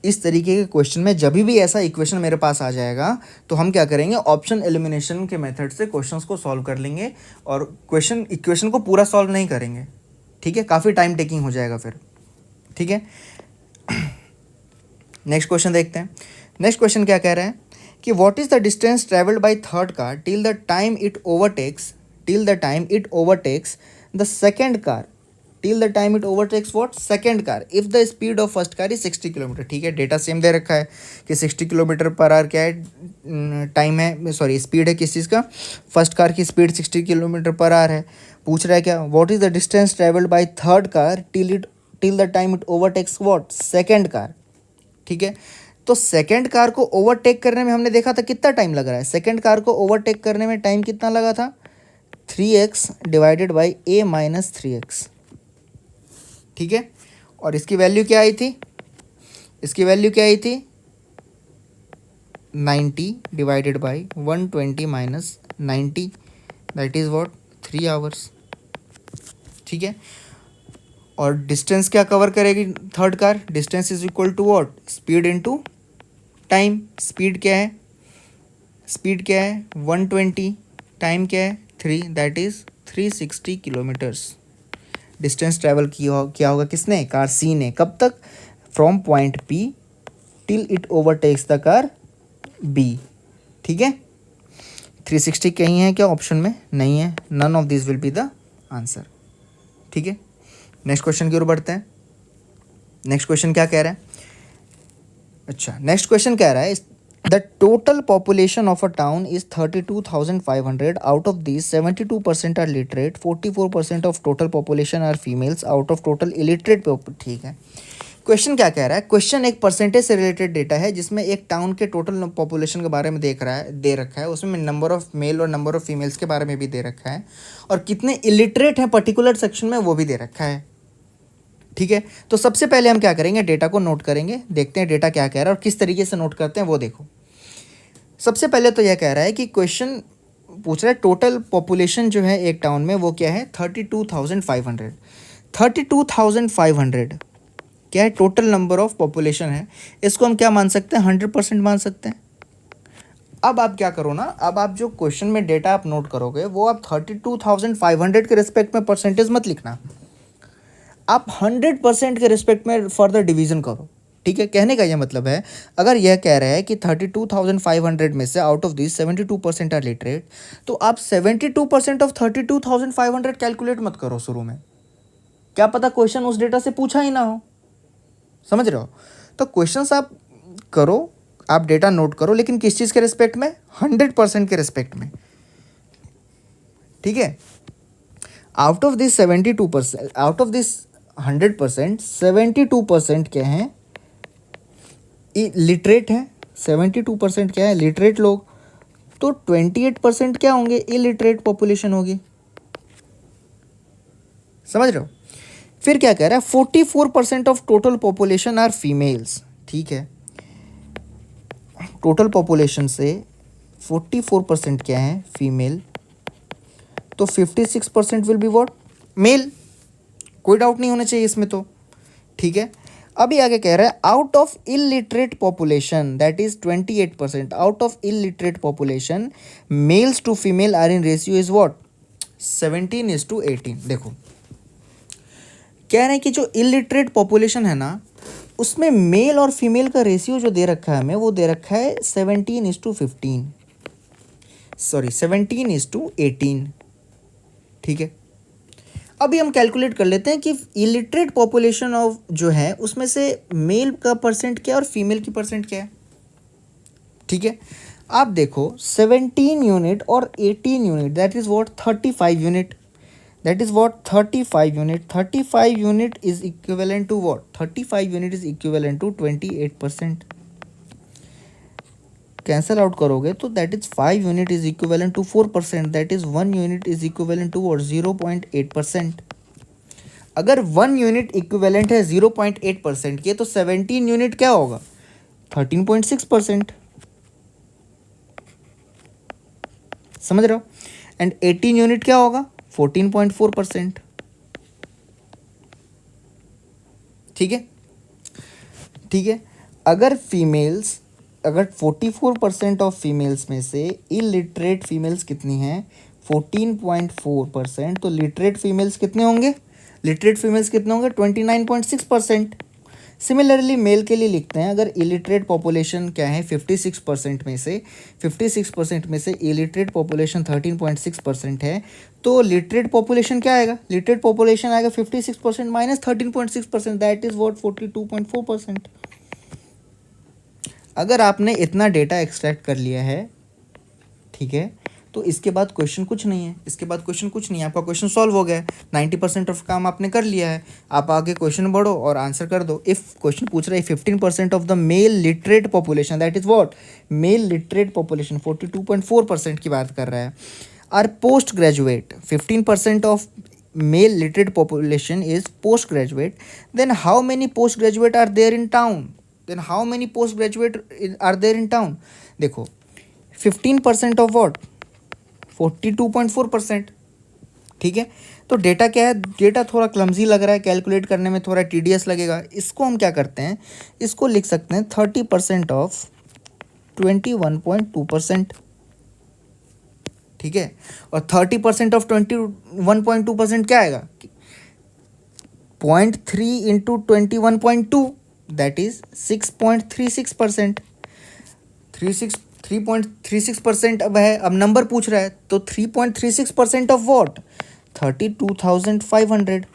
इस तरीके के question में जब भी ऐसा इक्वेशन मेरे पास आ जाएगा तो हम क्या करेंगे, ऑप्शन एलिमिनेशन के मेथड से क्वेश्चंस को सॉल्व कर लेंगे और इक्वेशन को पूरा सॉल्व नहीं करेंगे, ठीक है, काफ़ी टाइम टेकिंग हो जाएगा फिर, ठीक है। नेक्स्ट क्वेश्चन देखते हैं। नेक्स्ट क्वेश्चन क्या कह रहा है कि what is the distance travelled by third car till the time it overtakes the second car, till the time it overtakes what second car if the speed of first car is 60 kilometre. ठीक है, data same दे रखा है कि 60 kilometre per our क्या है, time है, sorry speed है किस चीज़ का, फर्स्ट कार की स्पीड 60 किलोमीटर पर आवर है। पूछ रहा है क्या, what is the distance travelled by third car till the time it overtakes what second car. ठीक है, तो सेकेंड कार को ओवरटेक करने में हमने देखा था कितना टाइम लग रहा है, सेकेंड कार को ओवरटेक करने में टाइम कितना लगा था, 3x divided by a minus 3x। ठीक है, और इसकी वैल्यू क्या आई थी, इसकी वैल्यू क्या आई थी 90 divided by 120 minus 90 that is what 3 hours. ठीक है, और डिस्टेंस क्या कवर करेगी third car, distance is equal to what speed into time. Speed क्या है, स्पीड क्या है 120, टाइम क्या है 3 दैट इज़ 360 किलोमीटर्स। डिस्टेंस ट्रैवल किया होगा किसने, कार सी ने, कब तक, from point P till it overtakes the car B. ठीक है, 360 कहीं है क्या ऑप्शन में, नहीं है, none of this will be the answer. ठीक है, नेक्स्ट क्वेश्चन की ओर बढ़ते हैं। नेक्स्ट क्वेश्चन क्या कह रहा है, अच्छा नेक्स्ट क्वेश्चन कह रहा है the total population of a town is 32,500, out of this 72% are literate, 44% of total population are females out of total illiterate. ठीक है, क्वेश्चन क्या कह रहा है, क्वेश्चन एक परसेंटेज से रिलेटेड डेटा है जिसमें एक टाउन के टोटल पॉपुलेशन के बारे में दे रखा है, उसमें नंबर ऑफ मेल और नंबर ऑफ फीमेल्स के बारे में भी दे रखा है, और कितने इलिटरेट हैं पर्टिकुलर सेक्शन में वो भी दे रखा है। ठीक है, तो सबसे पहले हम क्या करेंगे, डेटा को नोट करेंगे, देखते हैं डेटा क्या कह रहा है और किस तरीके से नोट करते हैं वो देखो। सबसे पहले तो यह कह रहा है कि क्वेश्चन पूछ रहा है टोटल पॉपुलेशन जो है एक टाउन में वो क्या है 32,500। 32,500 क्या है, टोटल नंबर ऑफ पॉपुलेशन है, इसको हम क्या मान सकते हैं 100% मान सकते हैं। अब आप क्या करो ना, अब आप जो क्वेश्चन में डेटा आप नोट करोगे वो आप 32,500 के रिस्पेक्ट में परसेंटेज मत लिखना, आप 100% के रिस्पेक्ट में फर्दर डिवीजन करो। ठीक है, कहने का यह मतलब है, अगर यह कह रहा है कि 32,500 में से out of this 72% are literate, तो आप 72% ऑफ 32,500 कैलकुलेट मत करो शुरू में, क्या पता क्वेश्चन उस डेटा से पूछा ही ना हो, समझ रहे हो। तो क्वेश्चंस आप करो, आप डेटा नोट करो, लेकिन किस चीज़ के रिस्पेक्ट में, 100% के रिस्पेक्ट में। ठीक है, out of this 72%, out of this 100% 72% क्या हैं, लिटरेट हैं, 72% क्या है लिटरेट लोग, तो 28% क्या होंगे, इलिटरेट पॉपुलेशन होगी, समझ रहे हो। फिर क्या कह रहा है 44% of total population are females. ठीक है, टोटल पॉपुलेशन से 44% क्या है फीमेल, तो 56% विल बी व्हाट मेल, कोई डाउट नहीं होना चाहिए इसमें तो। ठीक है, अभी आगे कह रहा है out of illiterate population that is 28%, out of illiterate population males to female are in ratio is what 17:18। देखो कह रहे हैं कि जो इलिटरेट पॉपुलेशन है ना, उसमें मेल और फीमेल का रेशियो जो दे रखा है हमें, वो दे रखा है 17:15, सॉरी 17:18। ठीक है, अभी हम कैलकुलेट कर लेते हैं कि इलिटरेट पॉपुलेशन ऑफ जो है उसमें से मेल का परसेंट क्या है और फीमेल की परसेंट क्या है। ठीक है, आप देखो 17 यूनिट और 18 unit, that is what 35 unit, that is what 35 unit, 35 unit is equivalent to what, 35 unit is equivalent to 28%। Cancel out करोगे तो that is 5 unit is equivalent to 4%, that is 1 unit is equivalent to what 0.8%। अगर 1 unit equivalent है 0.8% के तो 17 unit क्या होगा 13.6%। समझ रहे हो। एंड 18 यूनिट क्या होगा 14.4%। ठीक है, ठीक है। अगर फीमेल्स, अगर 44% ऑफ फीमेल्स में से इलिटरेट फीमेल्स कितनी हैं 14.4%, तो लिटरेट फीमेल्स कितने होंगे, लिटरेट फीमेल्स कितने होंगे 29.6%। सिमिलरली मेल के लिए लिखते हैं, अगर इलिटरेट पॉपुलेशन क्या है 56% में से, 56% में से इलिटरेट पॉपुलेशन 13.6% है, तो लिटरेट पॉपुलेशन क्या आएगा, लिटरेट पॉपुलेशन आएगा 56% माइनस 13.6%, दैट इज व्हाट 42.4%। अगर आपने इतना डेटा एक्सट्रैक्ट कर लिया है, ठीक है, तो इसके बाद क्वेश्चन कुछ नहीं है, इसके बाद क्वेश्चन कुछ नहीं है, आपका क्वेश्चन सॉल्व हो गया है। 90% ऑफ काम आपने कर लिया है, आप आगे क्वेश्चन बढ़ो और आंसर कर दो। इफ़ क्वेश्चन पूछ रहा है 15% of the male literate population, that is what male literate population 42.4% की बात कर रहा है, are post graduate, 15% of male literate population is post graduate, then how many post graduate are there in town, then how many post graduate are there in town. देखो 15% of what 42.4%। ठीक है, तो data क्या है, data थोड़ा clumsy लग रहा है, कैलकुलेट करने में थोड़ा टीडियस लगेगा। इसको हम क्या करते हैं, इसको लिख सकते हैं 30% ऑफ 21.2%। ठीक है, और 30% ऑफ 21.2% क्या आएगा 0.3 इंटू 21.2, दैट इज 6.36%। 3.36% अब है, अब नंबर पूछ रहा है तो 3.36% ऑफ वॉट 32,500।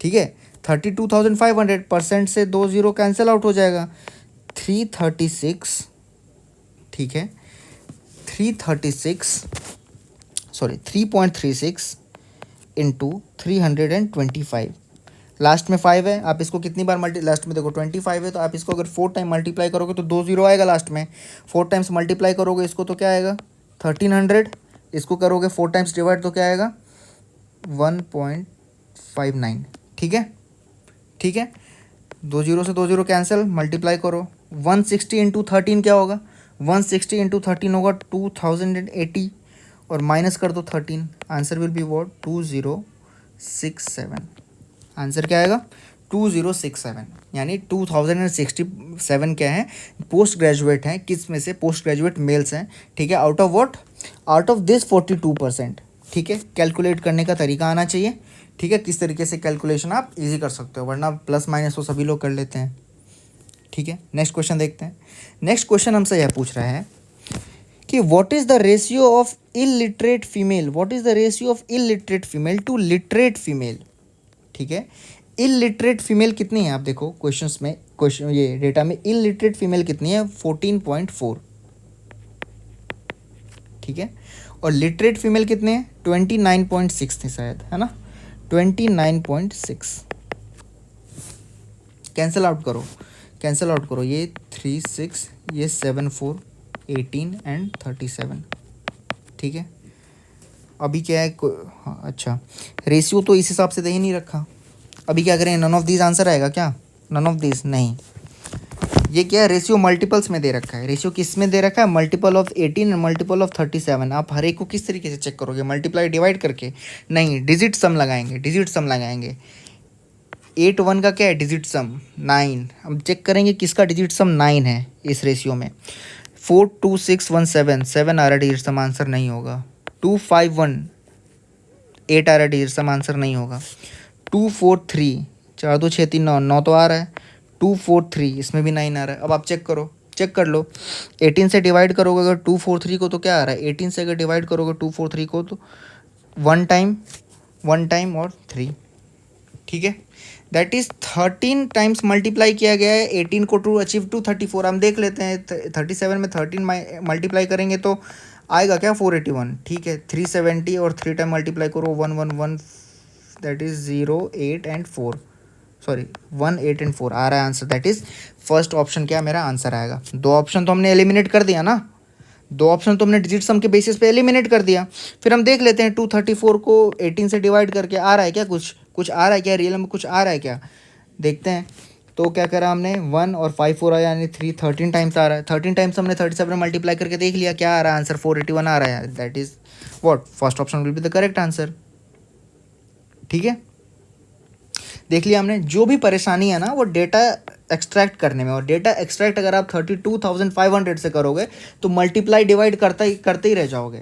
ठीक है, 32,500 परसेंट से 2 0 कैंसिल आउट हो जाएगा, 336, ठीक है 3.36 इंटू 325, लास्ट में 5 है, आप इसको कितनी बार लास्ट में देखो 25 है, तो आप इसको अगर 4 टाइम मल्टीप्लाई करोगे तो 2 0 आएगा लास्ट में, 4 टाइम्स मल्टीप्लाई करोगे इसको तो क्या आएगा 1300, इसको करोगे 4 टाइम्स डिवाइड तो क्या आएगा 1.59। ठीक है, ठीक है, 2 0 से 2 0 कैंसिल, मल्टीप्लाई करो, 160 इंटू 13 क्या होगा 160 इंटू 13 होगा 2080, और माइनस कर दो 13, answer will be what 2067। Answer क्या आएगा 2067, यानी 2067 क्या है पोस्ट ग्रेजुएट हैं, किस में से पोस्ट ग्रेजुएट मेल्स हैं। ठीक है, out of what, out of this 42%। ठीक है, कैलकुलेट करने का तरीका आना चाहिए। ठीक है, किस तरीके से कैलकुलेशन आप इजी कर सकते हो, वरना प्लस माइनस तो सभी लोग कर लेते हैं। ठीक है, नेक्स्ट क्वेश्चन देखते हैं। नेक्स्ट क्वेश्चन हमसे यह पूछ रहा है कि what is the ratio of illiterate female, what is the ratio of illiterate female to literate female. ठीक है, इलिटरेट फीमेल कितनी है, आप देखो क्वेश्चंस में, क्वेश्चन ये डेटा में इलिटरेट फीमेल कितनी है 14.4। ठीक है, और लिटरेट फीमेल कितने हैं 29.6 थी शायद, है ना 29.6। कैंसिल आउट करो, कैंसिल आउट करो, ये 36, ये 7 4 18 एंड 37। ठीक है, अभी क्या है हाँ, अच्छा रेशियो तो इस हिसाब से दे ही नहीं रखा, अभी क्या करें नन ऑफ दीज आंसर आएगा क्या, नन ऑफ दीज नहीं, ये क्या है रेशियो मल्टीपल्स में दे रखा है, रेशियो किस में दे रखा है multiple of 18 and multiple of 37। आप हर एक को किस तरीके से चेक करोगे, मल्टीप्लाई डिवाइड करके, नहीं डिजिट सम लगाएंगे, डिजिट सम लगाएंगे। 8 1 का क्या है डिजिट सम 9, हम चेक करेंगे किसका डिजिट सम 9 है इस रेशियो में। 4 2 6 1 7, 7 आ रहा डिजिट सम, आंसर नहीं होगा। 2 5 1 8 आ रहा डिजिट सम, आंसर नहीं होगा। 2 4 3 4 2 6 3 9, 9 तो आ रहा है। 2 4 3 इसमें भी 9 आ रहा है। अब आप चेक करो, चेक कर लो, 18 से डिवाइड करोगे अगर 2 4 3 को तो क्या आ रहा है, 18 से अगर डिवाइड करोगे 2 4 3 को तो 1 टाइम 1 टाइम और 3, ठीक है। दैट इज़ 13 टाइम्स मल्टीप्लाई किया गया है 18 को टू अचीव टू 34। हम देख लेते हैं 37 में 13 मल्टीप्लाई करेंगे तो आएगा क्या 481, ठीक है। 370 और 3 टाइम मल्टीप्लाई करो 111, that is 0 8 and 4, sorry 1 8 and 4 आ रहा है answer. That is first option क्या मेरा आंसर आएगा। 2 ऑप्शन तो हमने एलिमिनेट कर दिया ना, 2 ऑप्शन तो हमने डिजिट सम के बेसिस पे एलिमिनेट कर दिया। फिर हम देख लेते हैं 234 को 18 से डिवाइड करके आ रहा है क्या, कुछ आ रहा है क्या, रियल में कुछ आ रहा है क्या, देखते हैं। तो क्या करा हमने 1 और 5 4 आया, यानी 3 13 टाइम्स आ रहा है। 13 टाइम्स हमने 37 मल्टीप्लाई करके देख लिया क्या आ रहा है आंसर, 481 आ रहा है। That is what first option will be the correct answer, ठीक है। देख लिया हमने, जो भी परेशानी है ना वो डेटा एक्सट्रैक्ट करने में, और डेटा एक्सट्रैक्ट अगर आप 32,500 से करोगे तो मल्टीप्लाई डिवाइड करते ही रह जाओगे।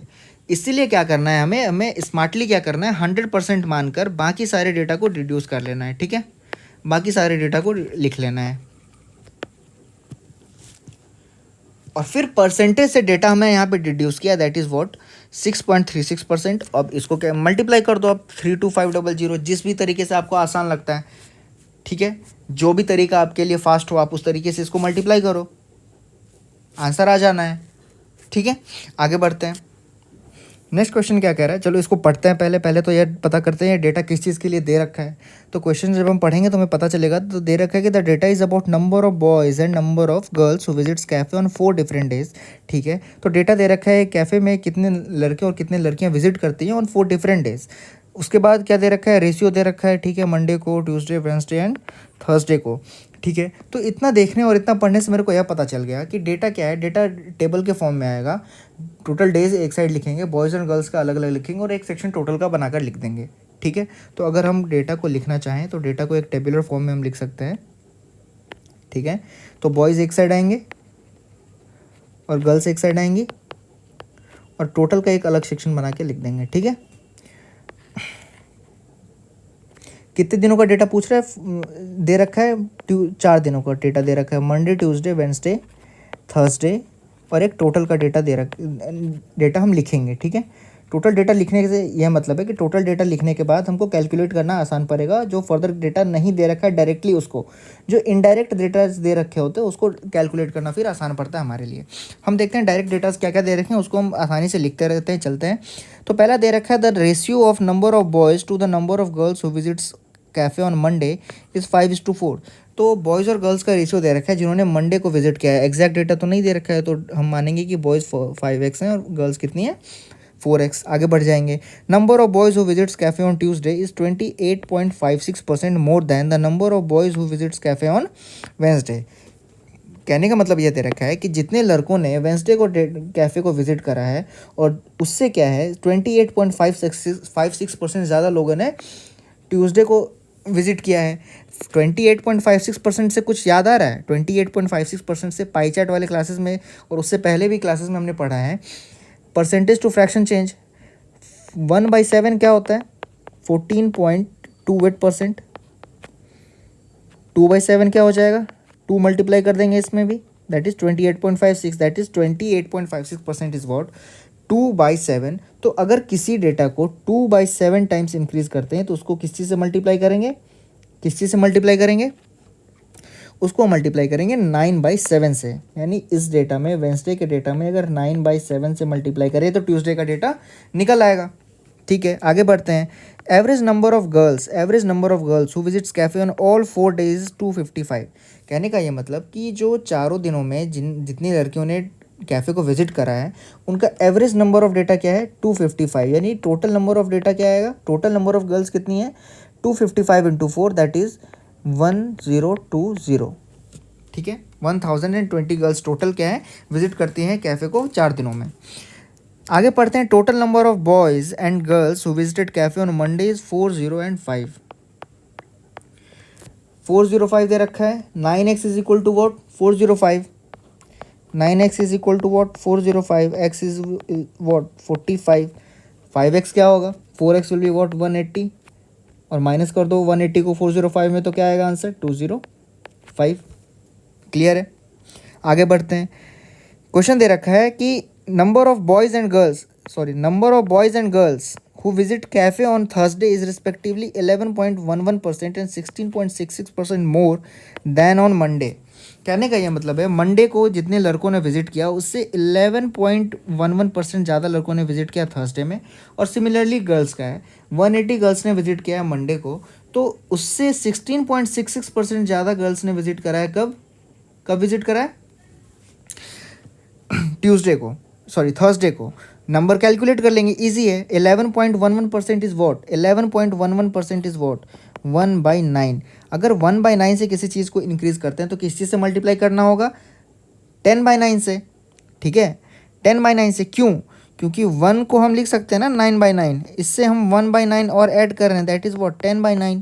इसीलिए क्या करना है हमें हमें स्मार्टली क्या करना है, 100% मानकर बाकी सारे डेटा को रिड्यूस कर लेना है, ठीक है। बाकी सारे डेटा को लिख लेना है और फिर परसेंटेज से डेटा हमें यहाँ पे डिड्यूस किया, दैट इज़ व्हाट 6.36%। अब इसको क्या मल्टीप्लाई कर दो आप 32500, जिस भी तरीके से आपको आसान लगता है, ठीक है। जो भी तरीका आपके लिए फास्ट हो आप उस तरीके से इसको मल्टीप्लाई करो, आंसर आ जाना है, ठीक है। आगे बढ़ते हैं, नेक्स्ट क्वेश्चन क्या कह रहा है, चलो इसको पढ़ते हैं। पहले तो यह पता करते हैं डेटा किस चीज़ के लिए दे रखा है। तो क्वेश्चन जब हम पढ़ेंगे तो हमें पता चलेगा। तो दे रखा है कि the data is about number of boys and number of girls who visits cafe on 4 different days, ठीक है। तो डेटा दे रखा है कैफ़े में कितने लड़के और कितने लड़कियाँ विजिट करती हैं ऑन 4 डिफरेंट डेज। उसके बाद क्या दे रखा है, रेशियो दे रखा है, ठीक है, मंडे को, ट्यूसडे, वेडनेसडे एंड थर्सडे को, ठीक है। तो इतना देखने और इतना पढ़ने से मेरे को यह पता चल गया कि डेटा क्या है, डेटा टेबल के फॉर्म में आएगा। टोटल डेज एक साइड लिखेंगे, बॉयज़ एंड गर्ल्स का अलग अलग लिखेंगे और एक सेक्शन टोटल का बनाकर लिख देंगे, ठीक है। तो अगर हम डेटा को लिखना चाहें तो डेटा को एक टेबुलर फॉर्म में हम लिख सकते हैं, ठीक है। तो बॉयज़ एक साइड आएंगे और गर्ल्स एक साइड आएंगी और टोटल का एक अलग सेक्शन बना के लिख देंगे, ठीक है। कितने दिनों का डेटा पूछ रहा है, दे रखा है 4 दिनों का डेटा दे रखा है, मंडे, ट्यूसडे, वेडनेसडे, थर्सडे, और एक टोटल का डेटा हम लिखेंगे, ठीक है। टोटल डेटा लिखने से यह मतलब है कि टोटल डेटा लिखने के बाद हमको कैलकुलेट करना आसान पड़ेगा। जो फर्दर डेटा नहीं दे रखा है डायरेक्टली उसको, जो इनडायरेक्ट डेटा दे रखे होते हैं उसको कैलकुलेट करना फिर आसान पड़ता है हमारे लिए। हम देखते हैं डायरेक्ट डेटा क्या क्या दे रखे हैं, उसको हम आसानी से लिखते रहते हैं, चलते हैं। तो पहला दे रखा है the ratio of number of boys to the number of girls who visits cafe on Monday is 5:4। तो बॉयज़ और गर्ल्स का रेशियो दे रखा है जिन्होंने मंडे को विजिट किया है। एग्जैक्ट डेटा तो नहीं दे रखा है, तो हम मानेंगे कि बॉयज़ 5x हैं और गर्ल्स कितनी है 4x। आगे बढ़ जाएंगे, number of boys who visits cafe on Tuesday is 28.56% more than the number of boys who visits cafe on Wednesday. कहने का मतलब यह दे रखा है कि जितने लड़कों ने वेंसडे को कैफ़े को विजिट करा है और उससे क्या है 28.56% ज़्यादा लोगों ने ट्यूसडे को विजिट किया है। 28.56% से कुछ याद आ रहा है, 28.56% से पाई चार्ट वाले क्लासेस में और उससे पहले भी क्लासेस में हमने पढ़ा है परसेंटेज टू फ्रैक्शन चेंज। 1/7 क्या होता है 14.28%। 2/7 क्या हो जाएगा, 2 मल्टीप्लाई कर देंगे इसमें भी, that is 28.56, that is 28.56% is what 2/7। तो अगर किसी डेटा को 2/7 टाइम्स इंक्रीज करते हैं तो उसको किस चीज़ से मल्टीप्लाई करेंगे, उसको मल्टीप्लाई करेंगे 9/7 से। यानी इस डेटा में, वेंसडे के डेटा में अगर 9/7 से मल्टीप्लाई करें तो ट्यूसडे का डेटा निकल आएगा, ठीक है। आगे बढ़ते हैं, average number of girls who visits cafe on all 4 days 255। कहने का ये मतलब कि जो चारों दिनों में जितनी लड़कियों ने कैफ़े को विजिट करा है उनका एवरेज नंबर ऑफ डेटा क्या है 255। यानी टोटल नंबर ऑफ डेटा क्या आएगा, टोटल नंबर ऑफ गर्ल्स कितनी है 255 इंटू 4, दैट इज़ 1020, ठीक है। 1020 गर्ल्स टोटल क्या है विजिट करती हैं कैफ़े को 4 दिनों में। आगे पढ़ते हैं, total number of boys and girls who visited cafe on Mondays 40 and 5। 405 दे रखा है, 9x is equal to what 405, 9x is equal to what 405, x is what 45, 5x क्या होगा 4x विल बी वॉट 180, और माइनस कर दो 180 को 405 में तो क्या आएगा आंसर 205। क्लियर है। आगे बढ़ते हैं, क्वेश्चन दे रखा है कि number of boys and girls who visit cafe on Thursday is respectively 11.11% and 16.66% more than on Monday. कहने का ये मतलब है मंडे को जितने लड़कों ने विजिट किया उससे 11.11% ज़्यादा लड़कों ने विजिट किया थर्सडे में, और सिमिलरली गर्ल्स का है 180 गर्ल्स ने विजिट किया है मंडे को, तो उससे 16.66% ज़्यादा गर्ल्स ने विजिट करा है कब विजिट करा है ट्यूसडे को, सॉरी थर्सडे को। नंबर कैलकुलेट कर लेंगे, इजी है। 11.11% इज़ वॉट, 11.11% इज़ वॉट 1/9। अगर 1/9 से किसी चीज़ को इंक्रीज़ करते हैं तो किस चीज़ से मल्टीप्लाई करना होगा, 10/9 से, ठीक है, 10/9 से। क्यों? क्योंकि 1 को हम लिख सकते हैं ना 9/9, इससे हम 1/9 और ऐड कर रहे हैं, that is what 10/9।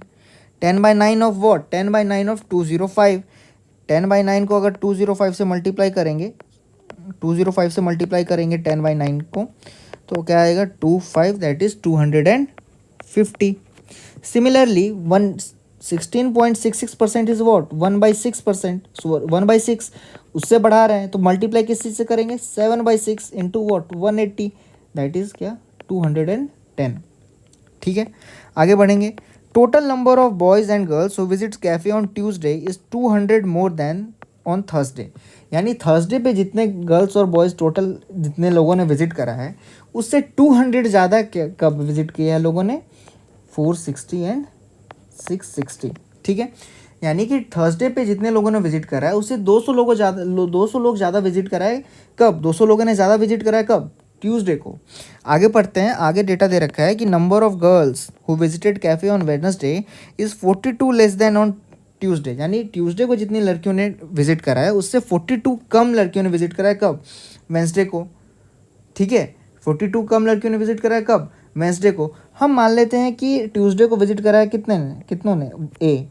10/9 of what, 10/9 of 205। 10/9 को अगर 205 से मल्टीप्लाई करेंगे, 205 से मल्टीप्लाई करेंगे 10/9 को, तो क्या आएगा 25, that is 250। Similarly 16.66% is what 1/6%, सो 1/6 उससे बढ़ा रहे हैं तो मल्टीप्लाई किस चीज़ से करेंगे, 7/6 इंटू वॉट 180, दैट इज़ क्या 210। ठीक है, आगे बढ़ेंगे। Total number of boys and girls who visits cafe on Tuesday is 200 more than on Thursday. यानी थर्सडे पे जितने गर्ल्स और बॉयज़ टोटल जितने लोगों ने विजिट करा है उससे 200 ज़्यादा कब विजिट किया है लोगों ने, 460 एंड 660। ठीक है, यानी कि थर्सडे पे जितने लोगों ने विजिट करा है उससे 200 लोग ज़्यादा विजिट करा है कब, 200 लोगों ने ज़्यादा विजिट करा है कब, ट्यूसडे को। आगे पढ़ते हैं, आगे डेटा दे रखा है कि number of girls who visited cafe on Wednesday is 42 less than on Tuesday. यानी ट्यूसडे को जितनी लड़कियों ने विजिट करा है उससे 42 कम लड़कियों ने विजिट करा है कब, वेंसडे को। ठीक है, 42 कम लड़कियों ने विजिट करा है कब, वेंसडे को। हम मान लेते हैं कि ट्यूसडे को विजिट करा है कितनों ने, ए,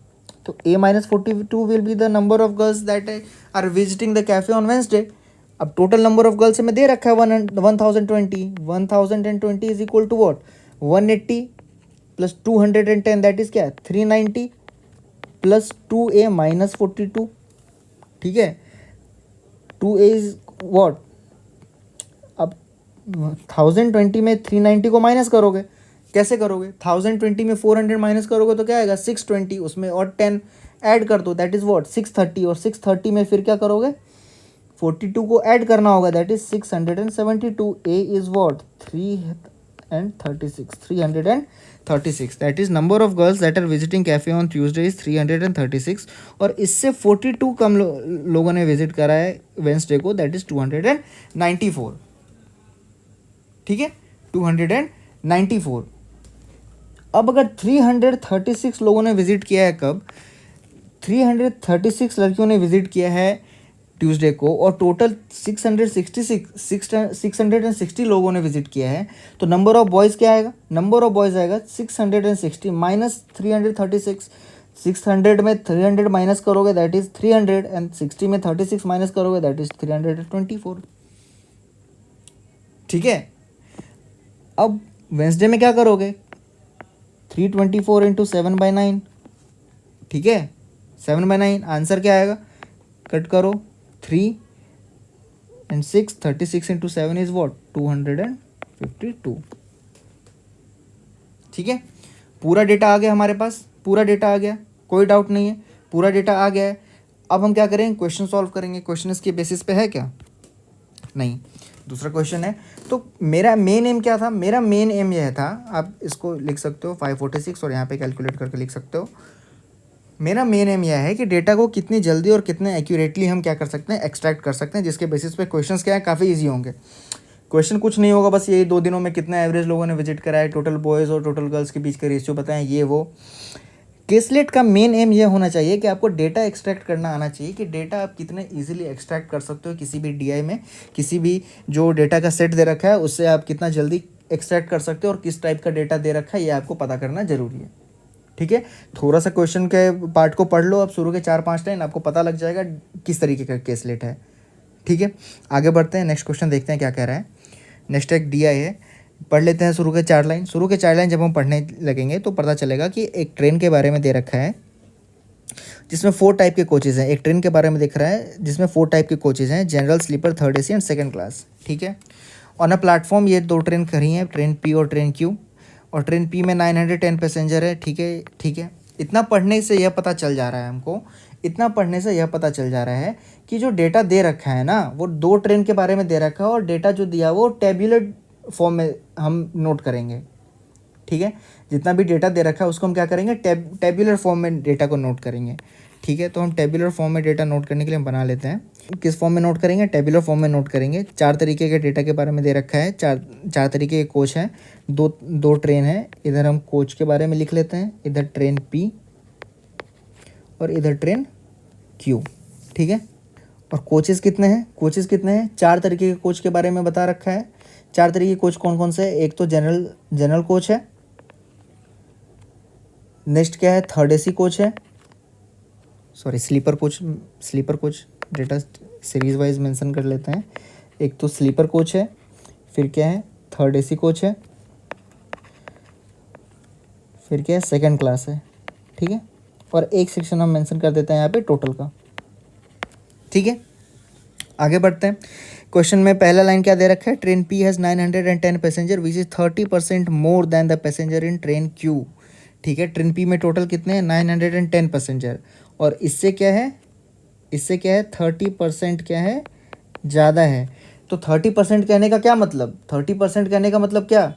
तो a minus 42 will be the number of girls that are visiting the cafe on Wednesday. अब टोटल नंबर ऑफ गर्ल्स में दे रखा है 1020 is equal to what 180 plus 210, that is क्या 390 प्लस 2a माइनस 42। ठीक है, 2a इज वॉट, अब 1020 में 390 को माइनस करोगे, कैसे करोगे, 1020 में 400 माइनस करोगे तो क्या आएगा 620, उसमें और 10 ऐड कर दो, दैट इज़ वॉट 630, और 630 में फिर क्या करोगे 42 को ऐड करना होगा, that is 672। A is what 336, that is number of girls that are visiting cafe on Tuesday is 336, और इससे 42 कम लोगों ने विजिट करा है वेंसडे को, दैट इज़ 294। ठीक है, 294। अब अगर 336 लोगों ने विजिट किया है कब, 336 लड़कियों ने विजिट किया है ट्यूसडे को, और टोटल 660 लोगों ने विजिट किया है, तो नंबर ऑफ बॉयज़ क्या आएगा, नंबर ऑफ बॉयज़ आएगा 660 माइनस 336। 600 में 300 माइनस करोगे दैट इज़ 300, एंड 60 में 36 माइनस करोगे दैट इज़ 324। ठीक है, अब वेंसडे में क्या करोगे, 324 इंटू 7/9। ठीक है, 7/9 आंसर क्या आएगा, कट करो 3 एंड 6, 36 इंटू 7 इज वॉट 252। ठीक है, पूरा डेटा आ गया हमारे पास, पूरा डेटा आ गया, कोई डाउट नहीं है, पूरा डेटा आ गया है। अब हम क्या करेंगे, क्वेश्चन सॉल्व करेंगे। क्वेश्चन इसके बेसिस पे है क्या, नहीं, दूसरा क्वेश्चन है। तो मेरा मेन एम क्या था, मेरा मेन एम यह था, आप इसको लिख सकते हो 546 और यहाँ पे कैलकुलेट करके लिख सकते हो। मेरा मेन एम यह है कि डेटा को कितनी जल्दी और कितने एक्यूरेटली हम क्या कर सकते हैं, एक्सट्रैक्ट कर सकते हैं, जिसके बेसिस पे क्वेश्चंस क्या है काफ़ी ईजी होंगे। क्वेश्चन कुछ नहीं होगा, बस यही 2 दिनों में कितना एवरेज लोगों ने विजिट करा है, टोटल बॉयज़ और टोटल गर्ल्स के बीच का रेशियो बताएं, ये वो। केसलेट का मेन एम ये होना चाहिए कि आपको डेटा एक्सट्रैक्ट करना आना चाहिए, कि डेटा आप कितने इजीली एक्सट्रैक्ट कर सकते हो किसी भी डीआई में, किसी भी जो डेटा का सेट दे रखा है उससे आप कितना जल्दी एक्सट्रैक्ट कर सकते हो, और किस टाइप का डेटा दे रखा है ये आपको पता करना ज़रूरी है। ठीक है, थोड़ा सा क्वेश्चन के पार्ट को पढ़ लो, अब शुरू के 4-5 लाइन आपको पता लग जाएगा किस तरीके का केसलेट है। ठीक है, आगे बढ़ते हैं, नेक्स्ट क्वेश्चन देखते हैं क्या कह रहा है। नेक्स्ट एक डीआई है, पढ़ लेते हैं शुरू के 4 लाइन। शुरू के 4 लाइन जब हम पढ़ने लगेंगे तो पता चलेगा कि एक ट्रेन के बारे में दे रखा है जिसमें 4 टाइप के कोचेज़ हैं। एक ट्रेन के बारे में दिख रहा है जिसमें 4 टाइप के कोचेज़ हैं, general, sleeper, third AC and second class. ठीक है, ऑन अ प्लेटफॉर्म ये 2 ट्रेन खड़ी हैं, ट्रेन पी और ट्रेन क्यू। और ट्रेन पी में 910 पैसेंजर है। ठीक है, ठीक है। इतना पढ़ने से यह पता चल जा रहा है हमको, इतना पढ़ने से यह पता चल जा रहा है कि जो डेटा दे रखा है ना, वो 2 ट्रेन के बारे में दे रखा है, और डेटा जो दिया वो टेबुलर फॉर्म में हम नोट करेंगे। ठीक है, जितना भी डेटा दे रखा है उसको हम क्या करेंगे, टेबुलर फॉर्म में डेटा को नोट करेंगे। ठीक है, तो हम टेबुलर फॉर्म में डेटा नोट करने के लिए हम बना लेते हैं। किस फॉर्म में नोट करेंगे, टेबुलर फॉर्म में नोट करेंगे। 4 तरीके के डेटा के बारे में दे रखा है, चार तरीके के कोच हैं, दो ट्रेन है। इधर हम कोच के बारे में लिख लेते हैं, इधर ट्रेन पी और इधर ट्रेन क्यू। ठीक है, और कोचेस कितने हैं, 4 तरीके के कोच के बारे में बता रखा है। 4 तरीके के कोच कौन कौन से हैं, एक तो जनरल कोच है, नेक्स्ट क्या है, थर्ड एसी कोच है, sorry sleeper coach data series wise mention कर लेते हैं। एक तो स्लीपर कोच है, फिर क्या है, थर्ड एसी कोच है, फिर क्या है, सेकंड क्लास है। ठीक है, और एक सेक्शन हम मेंशन कर देते हैं यहाँ पे टोटल का। ठीक है, आगे बढ़ते हैं। क्वेश्चन में पहला लाइन क्या दे रखा है, train P has 910 passenger which is 30% more than the passenger in train Q. ठीक है, ट्रेन पी में टोटल कितने हैं, 910 पैसेंजर, और इससे क्या है 30% क्या है, ज़्यादा है। तो 30% कहने का क्या मतलब, 30% कहने का मतलब क्या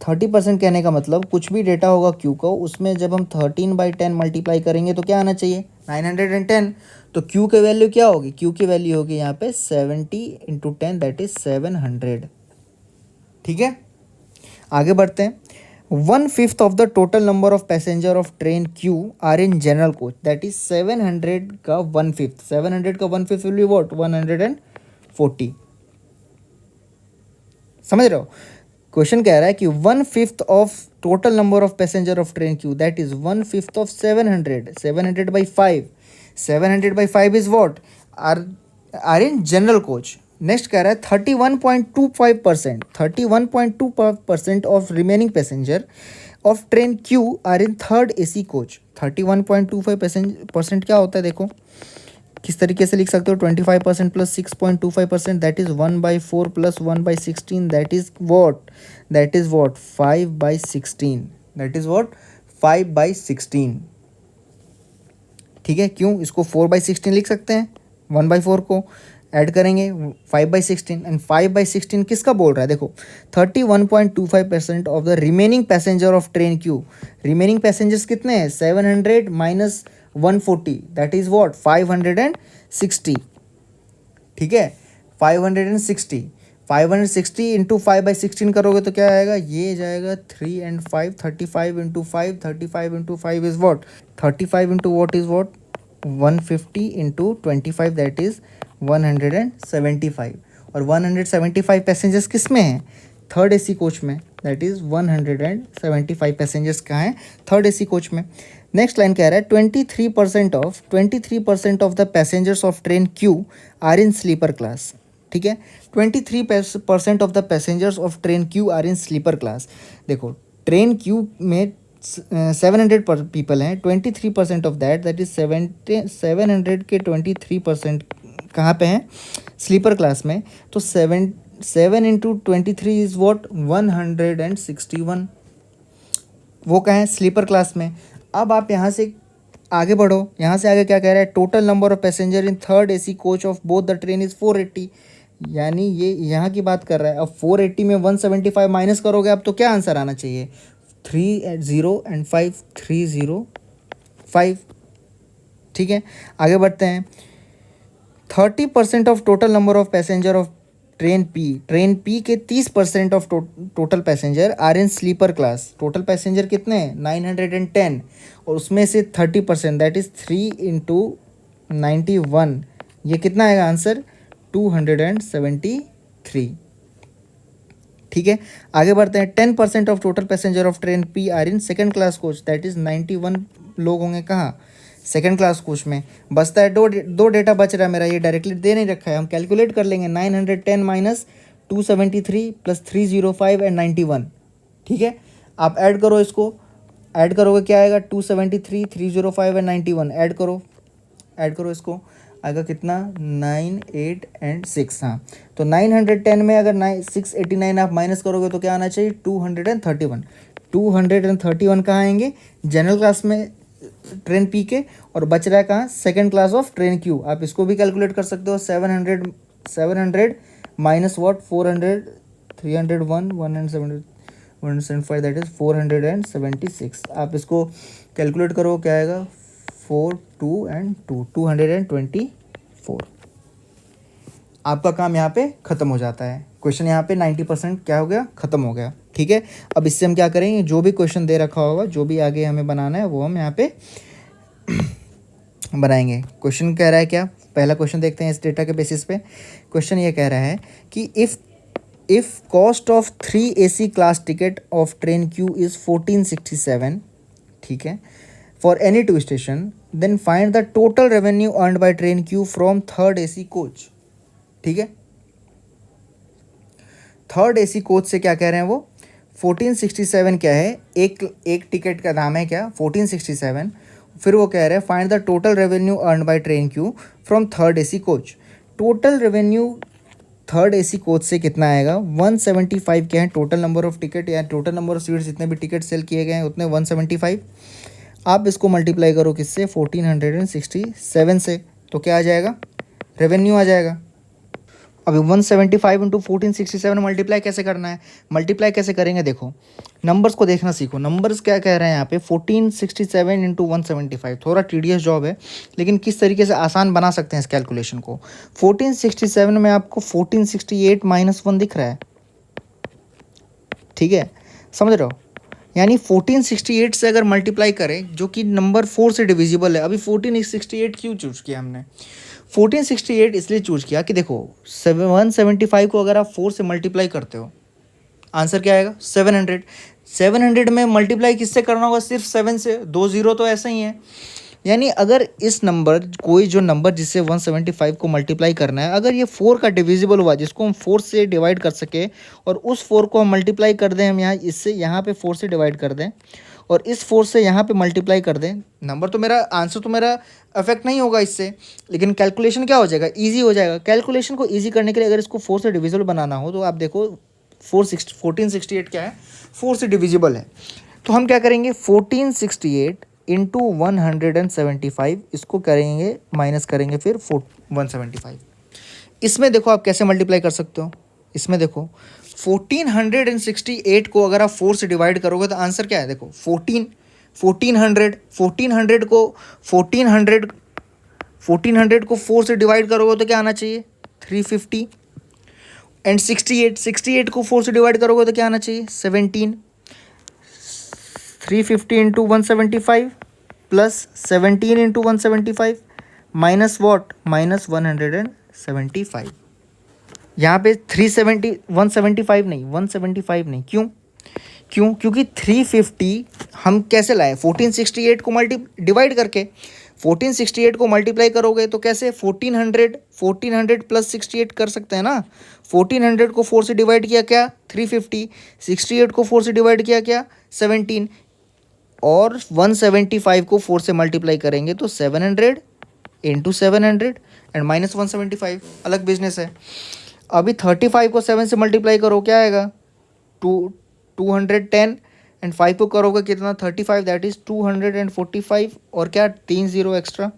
30% कहने का मतलब कुछ भी डेटा होगा क्यू का, उसमें जब हम 13/10 मल्टीप्लाई करेंगे तो क्या आना चाहिए, 910। तो क्यू की वैल्यू क्या होगी, क्यू की वैल्यू होगी यहाँ पे 70 × 10 दैट इज 700। ठीक है, आगे बढ़ते हैं। 1/5 of the total number of passenger of train Q are in general coach, that is 700 का 1/5, 700 का 1/5 विल बी व्हाट, 140। समझ रहे हो, क्वेश्चन कह रहा है कि 1/5 of total number of passenger of train Q, that is 1/5 of 700, 700/5, 700/5 is what, are in general coach. Next कह रहा है 31.25% of remaining passenger of train Q are in third AC coach. 31.25% क्या होता है, देखो किस तरीके से लिख सकते हो, 25% plus 6.25% that is 1/4 plus 1/16 that is what 5/16, that is what 5/16। ठीक है, क्यों, इसको 4/16 लिख सकते हैं, 1/4 को ऐड करेंगे 5/16, एंड 5/16 किसका बोल रहा है, देखो 31.25% of the remaining passenger of train Q. Remaining passengers कितने हैं, 700 माइनस 140 दैट इज व्हाट 560। ठीक है, 560 इंटू 5/16 करोगे तो क्या आएगा, ये जाएगा 3 and 5, 35 × 5, 35 × 5 is what 35 into what is what 150 into 25 that is 175। और 175 पैसेंजर्स किस में हैं, थर्ड एसी कोच में, दैट इज 175 पैसेंजर्स कहाँ हैं, थर्ड एसी कोच में। नेक्स्ट लाइन कह रहा है 23% of the passengers of train Q are in sleeper class. ठीक है, 23% of the passengers of train Q are in sleeper class. देखो ट्रेन क्यू में 700 पीपल हैं, 23% ऑफ दैट इज 700 के 23% कहाँ पे हैं, स्लीपर क्लास में। तो 7 × 23 इज वॉट 161, वो कहाँ है, स्लीपर क्लास में। अब आप यहाँ से आगे बढ़ो, यहाँ से आगे क्या कह रहा है, total number of passenger in third AC coach of both the train is 480, यानी ये यहाँ की बात कर रहा है। अब 480 में 175 माइनस करोगे अब तो क्या आंसर आना चाहिए, 305 305। ठीक है, आगे बढ़ते हैं। 30% of total number of passenger of train P के 30% of total passenger are in sleeper class. Total passenger कितने हैं, 910, और उसमें से 30% दैट इज 3 × 91, ये कितना आएगा आंसर 273। ठीक है, आगे बढ़ते हैं। 10% of total passenger of train P are in second class coach, that is 91 लोग होंगे कहाँ, सेकेंड क्लास कोच में। बचता है दो डेटा बच रहा है मेरा, ये डायरेक्टली दे नहीं रखा है, हम कैलकुलेट कर लेंगे 910 माइनस 273 प्लस 305 एंड 91। ठीक है, आप ऐड करो, इसको ऐड करोगे क्या आएगा 273 305 एंड 91, ऐड करो इसको। आएगा कितना 9, 8 एंड 6। हाँ, तो 910 में अगर 689 आप माइनस करोगे तो क्या आना चाहिए 231। 231 कहाँ आएंगे जनरल क्लास में ट्रेन पी के, और बच रहा है कहाँ second class of train Q. आप इसको भी कैलकुलेट कर सकते हो 700 माइनस वॉट 400 301 175 दैट इज 476। आप इसको कैलकुलेट करो क्या आएगा 4 2 एंड 2 224। आपका काम यहाँ पे ख़त्म हो जाता है। क्वेश्चन यहाँ पे 90% क्या हो गया ख़त्म हो गया। ठीक है, अब इससे हम क्या करेंगे जो भी क्वेश्चन दे रखा होगा जो भी आगे हमें बनाना है वो हम यहाँ पे बनाएंगे। क्वेश्चन कह रहा है क्या, पहला क्वेश्चन देखते हैं इस डेटा के बेसिस पे। क्वेश्चन ये कह रहा है कि if cost of 3 AC class ticket of train Q is 1467, ठीक है, for any 2 station, then find the total revenue earned by train Q from 3rd AC coach. ठीक है, 3rd AC कोच से क्या कह रहे हैं वो 1467 क्या है, एक टिकट का दाम है क्या 1467। फिर वो कह रहे हैं find the total revenue earn by train Q from 3rd AC coach. Total revenue 3rd AC coach से कितना आएगा 175 क्या है टोटल नंबर ऑफ टिकट या टोटल नंबर ऑफ सीट्स जितने भी टिकट सेल किए गए हैं उतने 175। आप इसको मल्टीप्लाई करो किससे 1467 से, तो क्या आ जाएगा रेवेन्यू आ जाएगा। अभी 175 इंटू 1467 मल्टीप्लाई कैसे करना है, मल्टीप्लाई कैसे करेंगे, देखो नंबर्स को देखना सीखो। नंबर्स क्या कह रहे हैं यहाँ पे 1467 इंटू 175, थोड़ा टीडियस जॉब है लेकिन किस तरीके से आसान बना सकते हैं इस कैलकुलेशन को। 1467 में आपको 1468 माइनस 1 दिख रहा है, ठीक है, समझ रहे हो, यानी 1468 से अगर मल्टीप्लाई करें जो कि नंबर 4 से डिविजिबल है। अभी 1468 क्यों चूज किया हमने, 1468 इसलिए चूज किया कि देखो 175 को अगर आप 4 से मल्टीप्लाई करते हो आंसर क्या आएगा 700। 700 में मल्टीप्लाई किससे करना होगा सिर्फ 7 से, 2 0 तो ऐसा ही है। यानी अगर इस नंबर कोई जो नंबर जिससे 175 को मल्टीप्लाई करना है अगर ये 4 का डिविजिबल हुआ जिसको हम 4 से डिवाइड कर सके और उस 4 को हम मल्टीप्लाई कर दें, हम यहाँ इससे यहाँ पे 4 से डिवाइड कर दें और इस 4 से यहाँ पे मल्टीप्लाई कर दें, नंबर तो मेरा आंसर तो मेरा अफेक्ट नहीं होगा इससे, लेकिन कैलकुलेशन क्या हो जाएगा ईजी हो जाएगा। कैलकुलेशन को ईजी करने के लिए अगर इसको 4 से डिविजिबल बनाना हो तो आप देखो 1468 क्या है 4 से डिविजिबल है, तो हम क्या करेंगे 1468 इंटू 175 इसको करेंगे माइनस करेंगे फिर 175। इसमें देखो आप कैसे मल्टीप्लाई कर सकते हो, इसमें देखो 1468 को अगर आप 4 से डिवाइड करोगे तो आंसर क्या है, देखो 1400 को 4 से डिवाइड करोगे तो क्या आना चाहिए 350 एंड 68 को 4 से डिवाइड करोगे तो क्या आना चाहिए 17। 350 into 175 plus 17 into 175 minus what minus 175। यहाँ पे 370 175 नहीं 175 नहीं, क्योंकि 350 हम कैसे लाए 1468 को डिवाइड करके। 1468 को मल्टीप्लाई करोगे तो कैसे 1400 प्लस 68 कर सकते हैं ना। 1400 को 4 से डिवाइड किया क्या 350, 68 को 4 से डिवाइड किया क्या 17 और 175 को 4 से मल्टीप्लाई करेंगे तो 700 इंटू 700 एंड माइनस 175 अलग बिजनेस है। अभी 35 को 7 से मल्टीप्लाई करो क्या आएगा 210 एंड 5 को करोगे कितना 35 दैट इज़ 245 और क्या 3 0 एक्स्ट्रा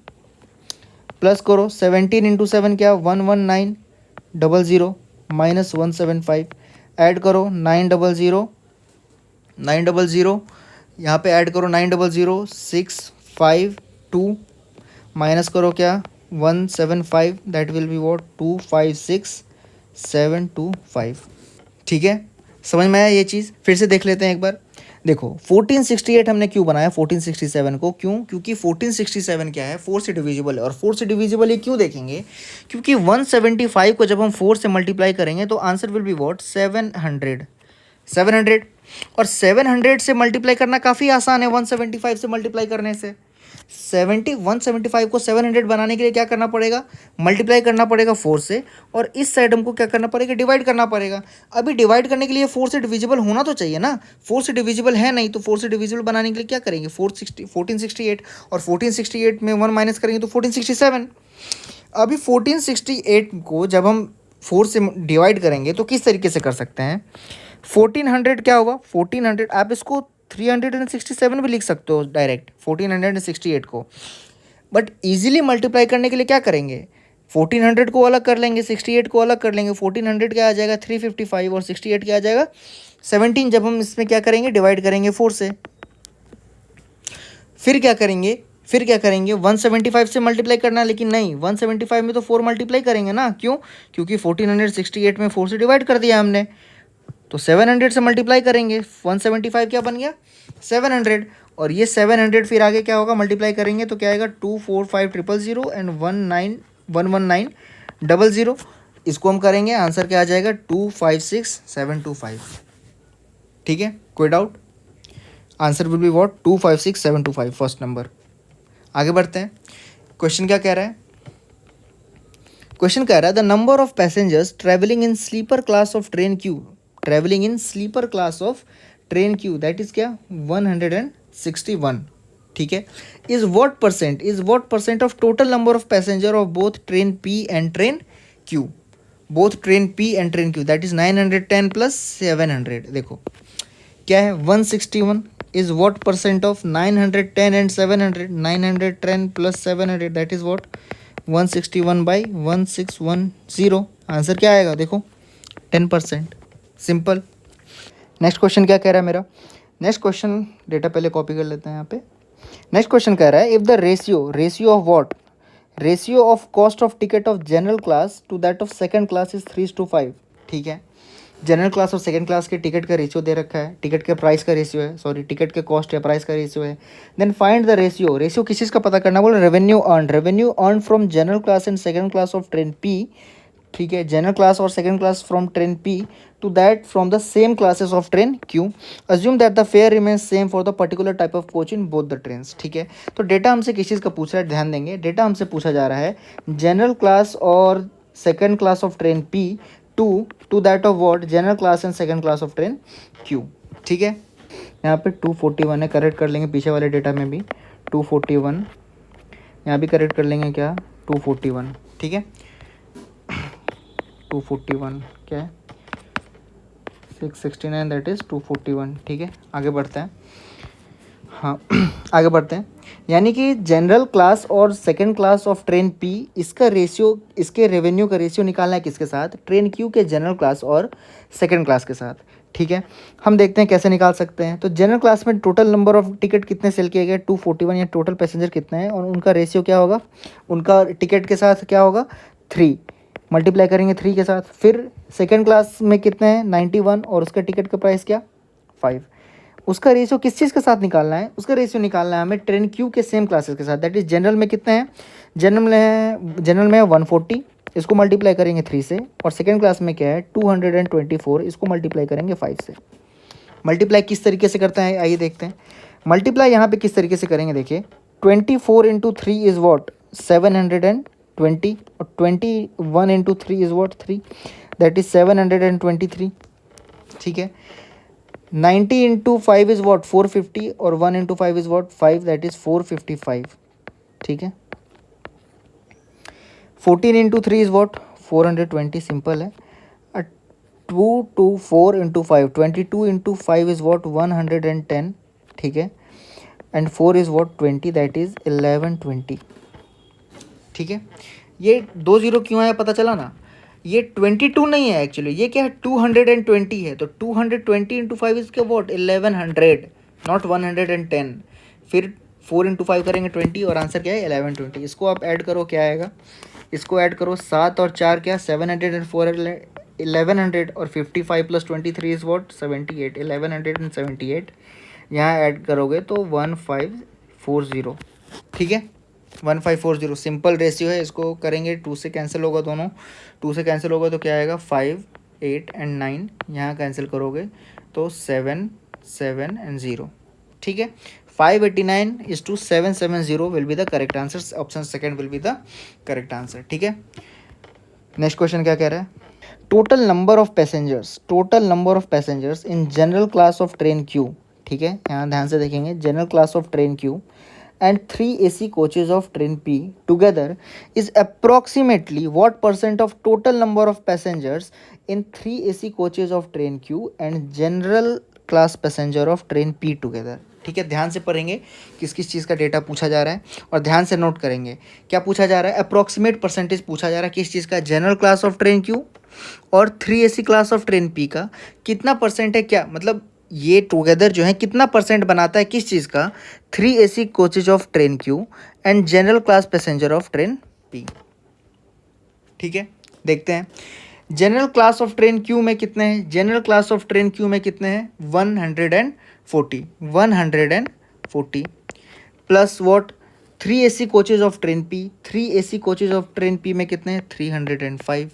प्लस करो 17 इंटू 7 क्या 11900 माइनस 175 ऐड करो 900 यहाँ पे ऐड करो 900652 माइनस करो क्या 175 दैट विल बी वॉट 256725। ठीक है, समझ में आया ये चीज़। फिर से देख लेते हैं एक बार। देखो 1468 हमने क्यों बनाया 1467 को, क्योंकि 1467 क्या है 4 से डिविजिबल है और 4 से डिविजिबल ये क्यों देखेंगे क्योंकि 175 को जब हम 4 से मल्टीप्लाई करेंगे तो आंसर विल बी वॉट 700 और 700 से मल्टीप्लाई करना काफ़ी आसान है 175 से मल्टीप्लाई करने से। 175 को 700 बनाने के लिए क्या करना पड़ेगा मल्टीप्लाई करना पड़ेगा 4 से और इस साइड हमको क्या करना पड़ेगा डिवाइड करना पड़ेगा। अभी डिवाइड करने के लिए 4 से डिविजिबल होना तो चाहिए ना, 4 से डिविजिबल है नहीं तो 4 से डिविजिबल बनाने के लिए क्या करेंगे 1468 और 1468 में 1 माइनस करेंगे तो 1467। अभी 1468 को जब हम 4 से डिवाइड करेंगे तो किस तरीके से कर सकते हैं। 1400 क्या होगा, 1400 आप इसको 367 भी लिख सकते हो डायरेक्ट 1468 को, बट इजीली मल्टीप्लाई करने के लिए क्या करेंगे, 1400 को अलग कर लेंगे, 68 को अलग कर लेंगे। 1400 क्या आ जाएगा 355 और 68 क्या आ जाएगा 17। जब हम इसमें क्या करेंगे, डिवाइड करेंगे 4 से, फिर क्या करेंगे, 175 से मल्टीप्लाई करना है, लेकिन नहीं 175 में तो 4 मल्टीप्लाई करेंगे ना, क्यों, क्योंकि 1468 में 4 से डिवाइड कर दिया हमने, तो 700 से मल्टीप्लाई करेंगे। 175 क्या बन गया 700, और ये 700 फिर आगे क्या होगा, मल्टीप्लाई करेंगे तो क्या आएगा 245000 एंड 1911000। इसको हम करेंगे, आंसर क्या आ जाएगा 256725। ठीक है, कोई doubt, answer will be what 256725 first number. आगे बढ़ते हैं, क्वेश्चन क्या कह रहा है, क्वेश्चन कह रहा है the number of passengers travelling in sleeper class of train Q, travelling in sleeper class of train Q that is क्या 161। ठीक है, is what percent of total number of passenger of both train P and train Q, both train P and train Q that is 910 plus 700। देखो क्या है 161 is what percent of 910 and 700, 910 plus 700 that is what 161/1610। Answer क्या आएगा, देखो 10%, simple. Next question क्या कह रहा है मेरा, नेक्स्ट क्वेश्चन डेटा पहले कॉपी कर लेते हैं यहाँ पे। नेक्स्ट क्वेश्चन कह रहा है if the ratio of what, ratio of cost of ticket of general class to that of second class is 3:5। ठीक है, जनरल क्लास और सेकंड क्लास के टिकट का रेशियो दे रखा है, टिकट के प्राइस का रेशियो है, सॉरी टिकट के कॉस्ट या प्राइस का रेशियो है। देन फाइंड द रेशियो किस चीज़ का पता करना बोले, revenue earn from general class and second class of train P. ठीक है, जनरल क्लास और second class from train P to that from the same classes of train Q, assume that the fare remains same for the particular type of coach in both the trains. ठीक है, तो data हमसे किस चीज़ का पूछ रहा है, ध्यान देंगे, डेटा हमसे पूछा जा रहा है जनरल क्लास और second class of train P to that of what general class and second class of train Q. ठीक है, यहाँ पे 241 है, करेक्ट कर लेंगे पीछे वाले डेटा में भी 241, यहाँ भी करेक्ट कर लेंगे क्या 241। ठीक है, 241 क्या है 669 दैट इज़ 241। ठीक है, आगे बढ़ते हैं, हाँ आगे बढ़ते हैं, यानी कि जनरल क्लास और second class of train P, इसका रेशियो, इसके रेवेन्यू का रेशियो निकालना है किसके साथ, ट्रेन क्यू के जनरल क्लास और सेकंड क्लास के साथ। ठीक है, हम देखते हैं कैसे निकाल सकते हैं। तो जनरल क्लास में टोटल नंबर ऑफ टिकट कितने सेल किए गए 241, या टोटल पैसेंजर कितने हैं, और उनका रेशियो क्या होगा, उनका टिकट के साथ क्या होगा 3, मल्टीप्लाई करेंगे 3 के साथ। फिर सेकंड क्लास में कितने हैं 91, और उसका टिकट का प्राइस क्या 5। उसका रेशियो किस चीज़ के साथ निकालना है, उसका रेशियो निकालना है हमें ट्रेन क्यू के सेम क्लासेस के साथ, दैट इज जनरल में कितने हैं, जनरल में 140, इसको मल्टीप्लाई करेंगे 3 से, और सेकंड क्लास में क्या है 224, इसको मल्टीप्लाई करेंगे 5 से। मल्टीप्लाई किस तरीके से करते हैं आइए देखते हैं। मल्टीप्लाई यहाँ पे किस तरीके से करेंगे, देखिए 24 इंटू 3 इज़ वॉट 720, और 21 इंटू 3 इज़ वॉट 3 दैट इज़ 723। ठीक है, 90 इंटू 5 इज़ वॉट 450, और 1 into 5 is what 5 that is 455। ठीक है, 14 इंटू 3 इज़ वॉट 420, सिंपल है। 2 to 4 into 5 22 into 5 is what 110। ठीक है, and 4 is what 20 that is 1120। ठीक है, ये 2 0 क्यों आया पता चला ना, ये 22 नहीं है एक्चुअली, ये क्या है 220 है, तो 220 इंटू 5 इज़ क्या वॉट 1100, नॉट 110। फिर 4 इंटू 5 करेंगे 20, और आंसर क्या है 1120। इसको आप ऐड करो, क्या आएगा, इसको ऐड करो 7 और 4 क्या 700 एंड 4 1100, और 55 प्लस 23 इज़ वॉट 78, 1178। यहाँ ऐड करोगे तो 1540। ठीक है, 1540 सिंपल रेशियो है, इसको करेंगे 2 से कैंसिल होगा, दोनों 2 से कैंसिल होगा तो क्या आएगा 5 8 एंड 9, यहाँ कैंसिल करोगे तो 7 7 एंड 0। ठीक है, 589:770 will be the correct answer, option second will be the correct answer. ठीक है, नेक्स्ट क्वेश्चन क्या कह रहा है, total number of passengers in general class of train Q. ठीक है, यहाँ ध्यान से देखेंगे, general class of train Q and 3 AC coaches of train P together is approximately what percent of total number of passengers in 3 AC coaches of train Q and general class passenger of train P together। ठीक है, ध्यान से पढ़ेंगे किस किस चीज़ का data पूछा जा रहा है और ध्यान से नोट करेंगे। क्या पूछा जा रहा है? अप्रॉक्सीमेट परसेंटेज पूछा जा रहा है किस चीज़ का? General class of train Q और 3 AC class of train P का कितना परसेंट है, क्या मतलब ये टुगेदर जो है कितना परसेंट बनाता है किस चीज़ का? 3 AC coaches of train Q and general class passenger of train P. ठीक है, देखते हैं general class of train Q में कितने हैं। General class of train Q में कितने हैं? 140 plus what 3 AC coaches of train P. 3 AC coaches of train P में कितने हैं? 305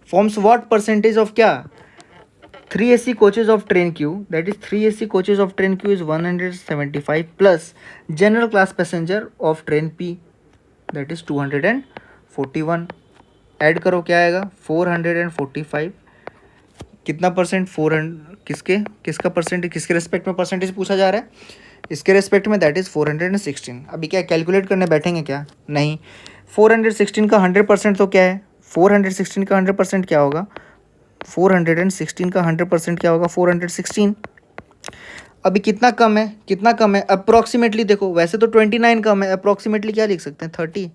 फॉर्म्स व्हाट परसेंटेज ऑफ क्या? 3 AC coaches of train Q, that is 3 AC coaches of train Q is 175 plus general class passenger of train P, that is 241। Add करो क्या आएगा? 445। कितना percent? 400 किसका percentage, किसके रेस्पेक्ट में परसेंटेज पूछा जा रहा है? इसके रेस्पेक्ट में, दैट इज़ 416। अभी क्या कैलकुलेट करने बैठेंगे क्या? नहीं। 416 का 100% तो क्या है? 416 का 100% क्या होगा? 416 का 100% क्या होगा? 416। अभी कितना कम है? कितना कम है? अप्रॉक्सीमेटली देखो, वैसे तो 29 कम है, अप्रॉक्सीमेटली क्या लिख सकते हैं? 30।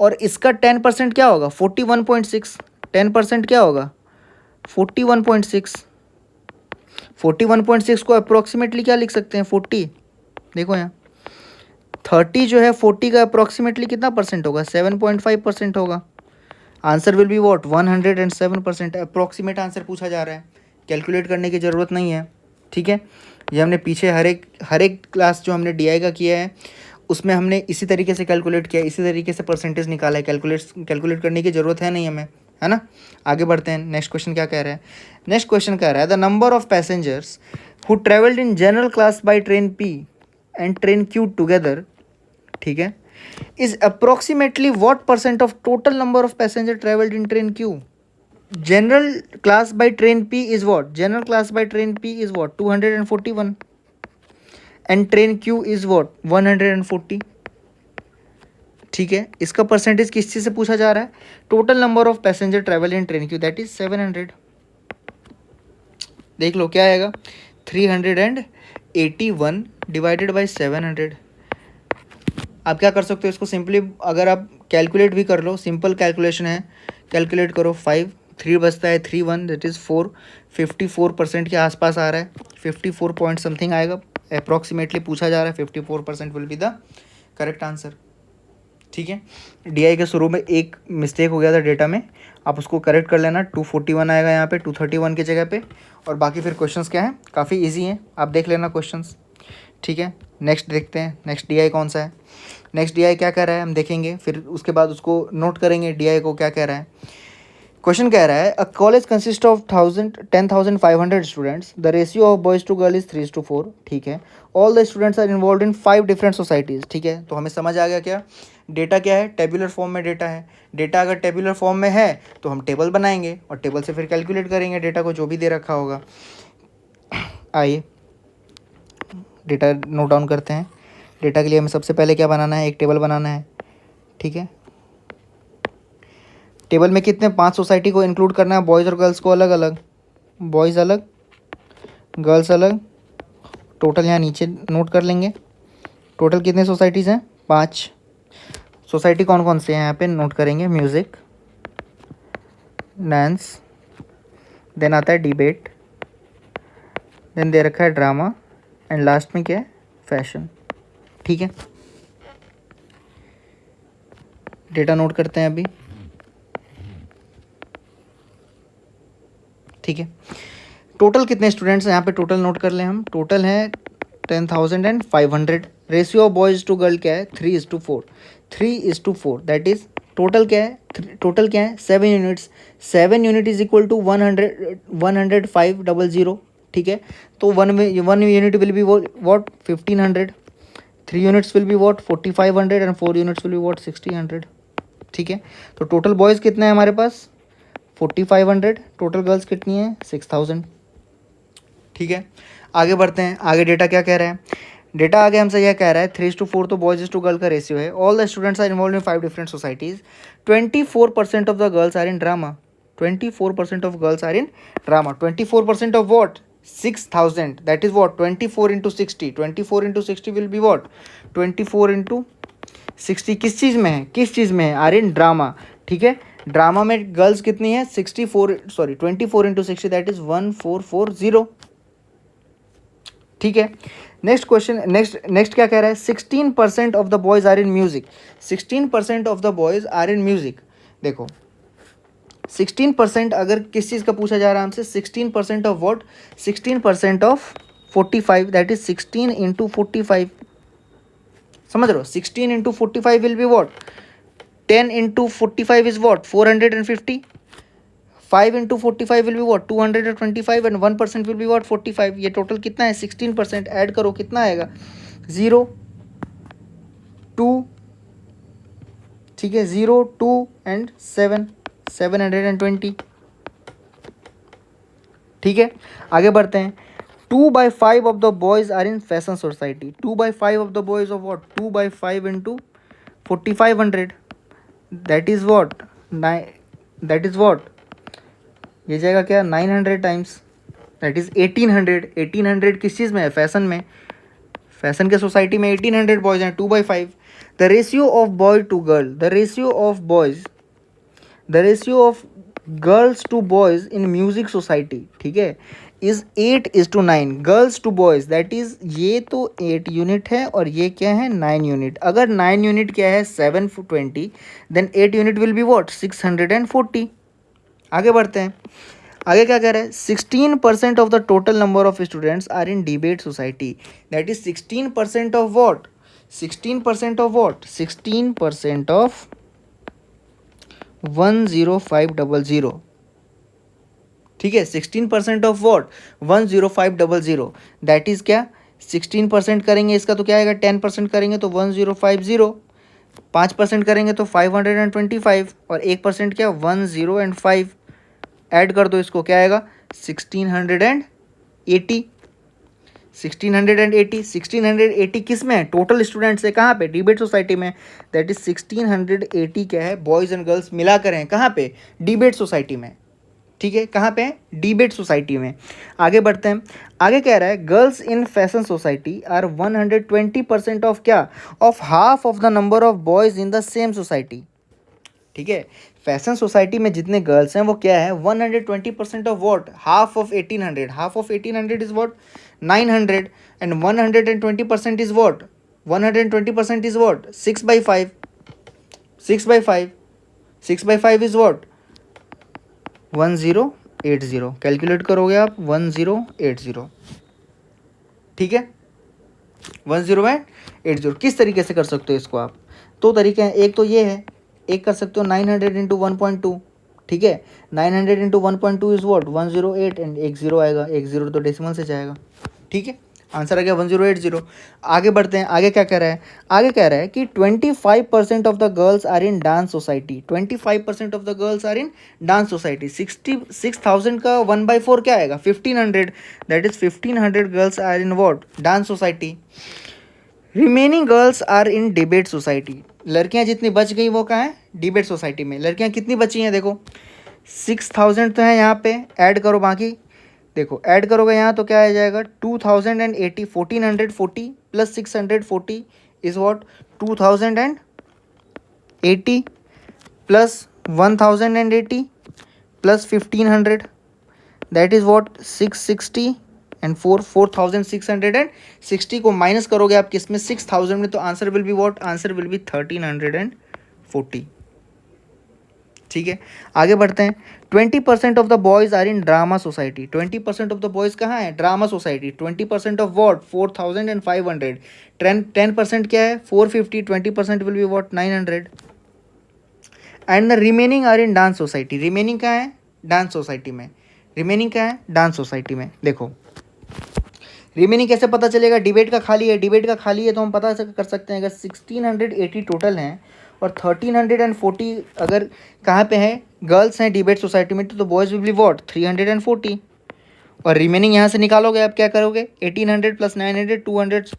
और इसका 10% क्या होगा? 41.6। 10% क्या होगा? 41.6। 41.6 को अप्रॉक्सीमेटली क्या लिख सकते हैं? 40। देखो यहाँ 30 जो है 40 का अप्रॉक्सीमेटली कितना परसेंट होगा? 7.5% होगा। Answer will be what? 107%। Approximate answer पूछा जा रहा है, कैलकुलेट करने की ज़रूरत नहीं है। ठीक है, ये हमने पीछे हर एक क्लास जो हमने DI का किया है उसमें हमने इसी तरीके से कैलकुलेट किया, इसी तरीके से परसेंटेज निकाला है। कैलकुलेट करने की ज़रूरत है नहीं हमें, है ना। आगे बढ़ते हैं। नेक्स्ट क्वेश्चन क्या कह रहा है? नेक्स्ट क्वेश्चन कह रहा है the number of passengers who travelled in general class by train P and train Q together, ठीक है, is approximately what percent of total number of passenger traveled in train Q? General class by train P is what? General class by train P is what? 241 and train Q is what? 140। ठीक है, इसका percentage किस चीज़ से पूछा जा रहा है? Total number of passenger travel in train Q, that is 700। देख लो क्या आएगा? 381 डिवाइडेड बाई 700। आप क्या कर सकते हो इसको सिंपली, अगर आप कैलकुलेट भी कर लो, सिंपल कैलकुलेशन है, कैलकुलेट करो। 5 3 बचता है 3 1, दैट इज़ 4। 54% के आसपास आ रहा है, 54 पॉइंट समथिंग आएगा, अप्रॉक्सीमेटली पूछा जा रहा है। 54% will be the correct answer. ठीक है, DI के शुरू में एक मिस्टेक हो गया था डेटा में, आप उसको करेक्ट कर लेना। 241 आएगा यहाँ पे 231 की जगह पे। और बाकी फिर क्वेश्चंस क्या हैं? काफ़ी इजी हैं, आप देख लेना क्वेश्चंस। ठीक है, नेक्स्ट देखते हैं नेक्स्ट DI कौन सा है। नेक्स्ट DI क्या कह रहा है हम देखेंगे, फिर उसके बाद उसको नोट करेंगे DI को क्या कह रहा है। क्वेश्चन कह रहा है a college consist of 10,500 students, the ratio of boys to girl is 3:4। ठीक है, all the students are involve in 5 different societies. ठीक है, तो हमें समझ आ गया क्या डेटा क्या है? टेबुलर फॉर्म में डेटा है। डेटा अगर टेबुलर फॉर्म में है तो हम टेबल बनाएंगे और टेबल से फिर कैलकुलेट करेंगे डेटा को, जो भी दे रखा होगा। आइए डेटा नोट डाउन करते हैं। डेटा के लिए हमें सबसे पहले क्या बनाना है? एक टेबल बनाना है। ठीक है, टेबल में कितने 5 सोसाइटी को इंक्लूड करना है, बॉयज़ और गर्ल्स को अलग अलग, बॉयज़ अलग गर्ल्स अलग। टोटल यहाँ नीचे नोट कर लेंगे। टोटल कितने सोसाइटीज़ हैं? 5 सोसाइटी। कौन कौन से हैं यहाँ पे नोट करेंगे? म्यूज़िक, डांस, देन आता है डिबेट, देन दे रखा है ड्रामा, एंड लास्ट में क्या है? फैशन। ठीक है, डेटा नोट करते हैं अभी। ठीक है, टोटल कितने स्टूडेंट्स हैं यहाँ पे? टोटल नोट कर लें हम। टोटल है 10,500। Ratio of boys to girl क्या है? 3:4। 3:4 दैट इज़ टोटल क्या है? टोटल क्या है? 7 units. 7 unit is equal to 105,000। ठीक है, तो one unit will be what? 1500। 3 units will be what? 4500 and 4 units will be what? 1600। ठीक है, तो टोटल बॉयज़ कितने हैं हमारे पास? 4500। टोटल गर्ल्स कितनी है? 6000। ठीक है, आगे बढ़ते हैं। आगे डेटा क्या कह रहा है? डेटा आगे हमसे यह कह रहा है 3:4 तो बॉयज टू गर्ल का रेशियो है। All the students are involve in 5 different societies. 24% of the girls are in drama. 24% of girls are in drama. 24% of what? 6,000, that is what? 24 into 60। 24 into 60 will be what? 24 into 60 किस चीज़ में है? किस चीज़ में है? Are in drama. ठीक है, ड्रामा में गर्ल्स कितनी है? 24 इंटू 60 दैट इज 1440। ठीक है, नेक्स्ट क्वेश्चन, नेक्स्ट क्या कह रहा है? 16% of the boys are in music. 16% of the boys are in music. देखो 16% अगर किस चीज़ का पूछा जा रहा है हमसे? 16% of what? 16% of 45 that is 16 into 45। समझ रहे हो? 16 into 45 will be what? 10 into 45 is what? 450। 5 into 45 will be what? 225 and 1% will be what? 45। ये टोटल कितना है? 16%। ऐड करो कितना आएगा? 0 2, ठीक है, 0 2 एंड 7, 720। ठीक है, आगे बढ़ते हैं। 2/5 of the boys are in fashion society. 2/5 of the boys of what? 2/5 into 4500 that is what? That is what? ये जाएगा क्या? 900 टाइम्स दैट इज 1800। 1800 किस चीज़ में है? फैशन में। फैशन के सोसाइटी में 1800 बॉयज हैं। 2/5। The ratio of boy to girl, the ratio of boys, the ratio of girls to boys in music society, ठीक है, is 8:9। Girls to boys that is, ये तो 8 यूनिट है और ये क्या है? 9 यूनिट। अगर 9 यूनिट क्या है? 720, then 8 unit will be what? 640। आगे बढ़ते हैं, आगे क्या कह रहा है? 16% of the total number of students are in debate society. That is 16% of what? 16% of what? 16% of 10500। ठीक है, 16% ऑफ वॉट? 10500 दैट इज क्या? 16% करेंगे इसका तो क्या आएगा? 10% करेंगे तो 1050। 5% करेंगे तो 525 और 1% क्या? 1005। ऐड कर दो इसको, क्या आएगा? 1680। 1680। 1680 किस में है? टोटल स्टूडेंट्स है। कहाँ पे? डिबेट सोसाइटी में। दैट इज 1680 क्या है? बॉयज़ एंड गर्ल्स मिलाकर हैं। कहाँ पे? डिबेट सोसाइटी में। ठीक है, कहाँ पे? डिबेट सोसाइटी में। आगे बढ़ते हैं, आगे कह रहा है girls in fashion society are 120% of क्या? Of half of the number of boys in the same society. ठीक है, फैशन सोसाइटी में जितने गर्ल्स हैं वो क्या है? 120% of what? Half of 1800। Half of 1800 is what? 900 and 120% is what? 120% is what? 6/5। 6/5। 6/5 is what? 1080। Calculate करोगे आप 1080। ठीक है, 1080। किस तरीके से कर सकते हो इसको आप? दो तरीके हैं, एक तो ये है, एक कर सकते हो 900 इंटू 1.2। ठीक है, 900 इंटू 1.2 इज वॉट? 108 एंड एक जीरो आएगा। एक जीरो तो डेसिमल से जाएगा। ठीक है, आंसर आ गया 1080। आगे बढ़ते हैं, आगे क्या कह रहा है? आगे कह रहा है कि 25% of the girls are in dance society. 25% of the girls are in dance society. 66,000 का 1/4 क्या आएगा? 1500 that is 1500 girls are in what? Dance society. Remaining girls are in debate society. लड़कियां जितनी बच गई वो कहाँ है? डिबेट सोसाइटी में। लड़कियां कितनी बची हैं? देखो 6000 तो है यहाँ पे, ऐड करो बाकी। देखो ऐड करोगे यहाँ तो क्या आ जाएगा? 2080। 1440 plus 640 is what? 2080 plus 1080 plus 1500 that is what? 660 and 4660 को माइनस करोगे आप किस में? 6000 में, तो answer will be what? Answer will be 1340। ठीक है, आगे बढ़ते हैं। 20% of the boys are in drama society. 20% of the boys कहाँ है? Drama society. 20% of what? 4500। 10% क्या है? 450। 20% will be what? 900 and the remaining are in dance society. Remaining कहाँ है? डांस सोसाइटी में। रिमेनिंग क्या है? डांस सोसाइटी में। देखो रिमेनिंग कैसे पता चलेगा? डिबेट का खाली है। डिबेट का खाली है तो हम पता कर सकते हैं, अगर 1680 टोटल हैं और 1340 अगर कहाँ पे है? गर्ल्स हैं डिबेट सोसाइटी में, तो बॉयज़ विल बी वॉट? 340। और रिमेनिंग यहाँ से निकालोगे आप, क्या करोगे? 1800 plus 900,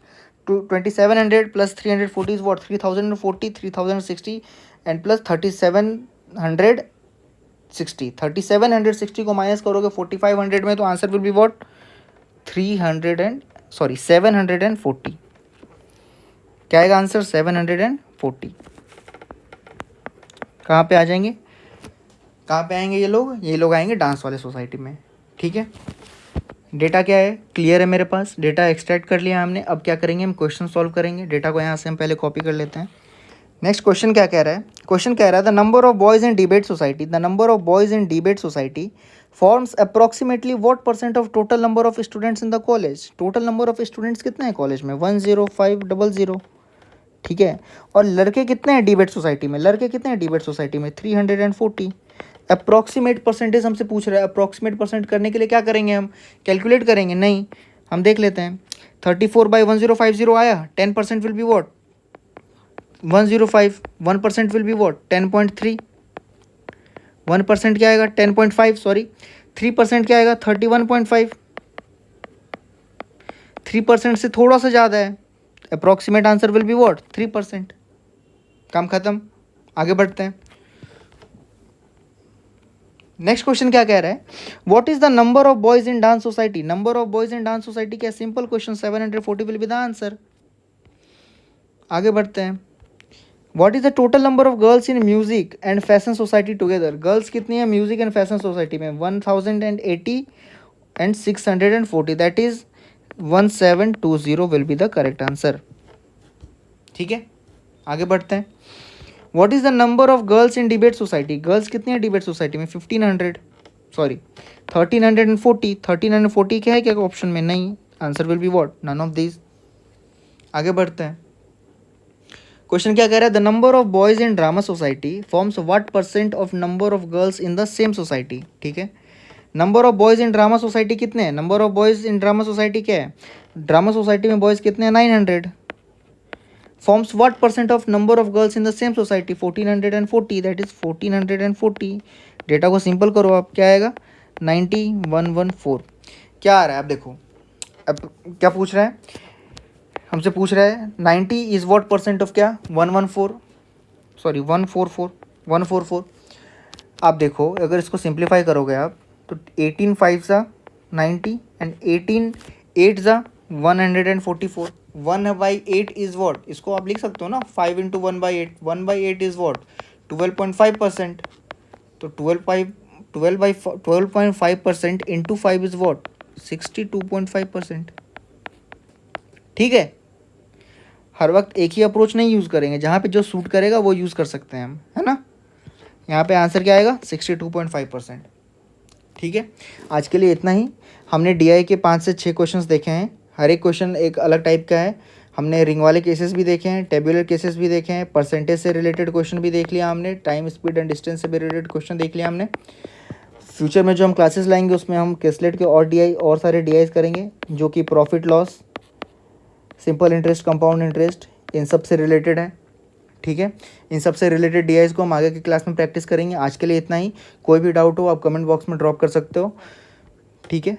2700 plus 340 is what 3040, 3060 and plus 3760। 3760 को माइनस करोगे 4500 में तो आंसर विल बी वॉट 740। क्या आएगा आंसर 740। कहाँ पे आ जाएंगे, कहाँ पे आएंगे ये लोग आएंगे डांस वाले सोसाइटी में। ठीक है, डेटा क्या है, क्लियर है मेरे पास, डेटा एक्सट्रैक्ट कर लिया हमने। अब क्या करेंगे, हम क्वेश्चन सॉल्व करेंगे। डेटा को यहाँ से हम पहले कॉपी कर लेते हैं। नेक्स्ट क्वेश्चन क्या कह रहा है, क्वेश्चन कह रहा है the number of boys in debate society, the number of boys in debate society forms approximately what percent of total number of students in the college. Total number of students कितने हैं college में, 10500। ठीक है, और लड़के कितने हैं debate society में, लड़के कितने हैं डिबेट सोसाइटी में 340। अप्रॉक्सीमेट परसेंटेज हमसे पूछ रहा है। अप्रॉक्सीमेट परसेंट करने के लिए क्या करेंगे, हम कैलकुलेट करेंगे, नहीं हम देख लेते हैं। 34/1050 आया, 10% will be what 105, 1% will be what 10.3, 1% क्या आएगा 10.5, सॉरी 3% क्या आएगा 31.5, 3% से थोड़ा सा ज़्यादा है। Approximate answer will be what 3%। काम खत्म, आगे बढ़ते हैं। नेक्स्ट क्वेश्चन क्या कह रहा है, what is the number of boys in dance society. Number of boys in dance society क्या, simple question 740 will be the answer. आगे बढ़ते हैं। What is the total number of girls in music and fashion society together. गर्ल्स कितनी है music and fashion society में 1080 and 640, that is 1720 will be the correct answer. ठीक है, आगे बढ़ते हैं। What is the number of girls in debate society. Girls कितनी है डिबेट सोसाइटी में 1340। 1340 क्या है क्या ऑप्शन में, नहीं, answer will be what none of this. आगे बढ़ते हैं। क्वेश्चन क्या कह रहा है, the number of boys in drama society forms what percent of number of girls in the same society. ठीक है, number of boys in drama society कितने हैं, number of boys in drama society क्या है, ड्रामा सोसाइटी में boys कितने हैं 900। Forms what percent of number of girls in the same society 1440, that is 1440। Data को सिंपल करो आप, क्या आएगा 9114। क्या आ रहा है आप देखो, अब क्या पूछ रहा है हमसे, पूछ रहा है 90 इज व्हाट परसेंट ऑफ क्या 144। आप देखो अगर इसको सिंप्लीफाई करोगे आप तो 18 5 ज़ा 90 एंड 18 8 ज़ा 144। 1/8 इज वॉट, इसको आप लिख सकते हो ना 5 × 1/8, 1/8 इज वॉट 12.5%। तो 12.5% इंटू 5 इज वॉट 62.5%। ठीक है, हर वक्त एक ही अप्रोच नहीं यूज़ करेंगे, जहाँ पे जो सूट करेगा वो यूज़ कर सकते हैं हम, है ना। यहाँ पे आंसर क्या आएगा 62.5%। ठीक है, आज के लिए इतना ही। हमने DI के 5 से 6 क्वेश्चंस देखे हैं, हर एक क्वेश्चन एक अलग टाइप का है। हमने रिंग वाले केसेस भी देखे हैं, टेबुलर केसेस भी देखे हैं, परसेंटेज से रिलेटेड क्वेश्चन भी देख लिया हमने, टाइम स्पीड एंड डिस्टेंस से भी रिलेटेड क्वेश्चन देख लिया हमने। फ्यूचर में जो हम क्लासेस लाएंगे उसमें हम केसलेट के और DI और सारे DIs करेंगे, जो कि profit loss, simple interest, compound interest, इन सब से रिलेटेड है। ठीक है, इन सब से रिलेटेड DIs को हम आगे की क्लास में प्रैक्टिस करेंगे। आज के लिए इतना ही। कोई भी डाउट हो आप कमेंट बॉक्स में ड्रॉप कर सकते हो। ठीक है,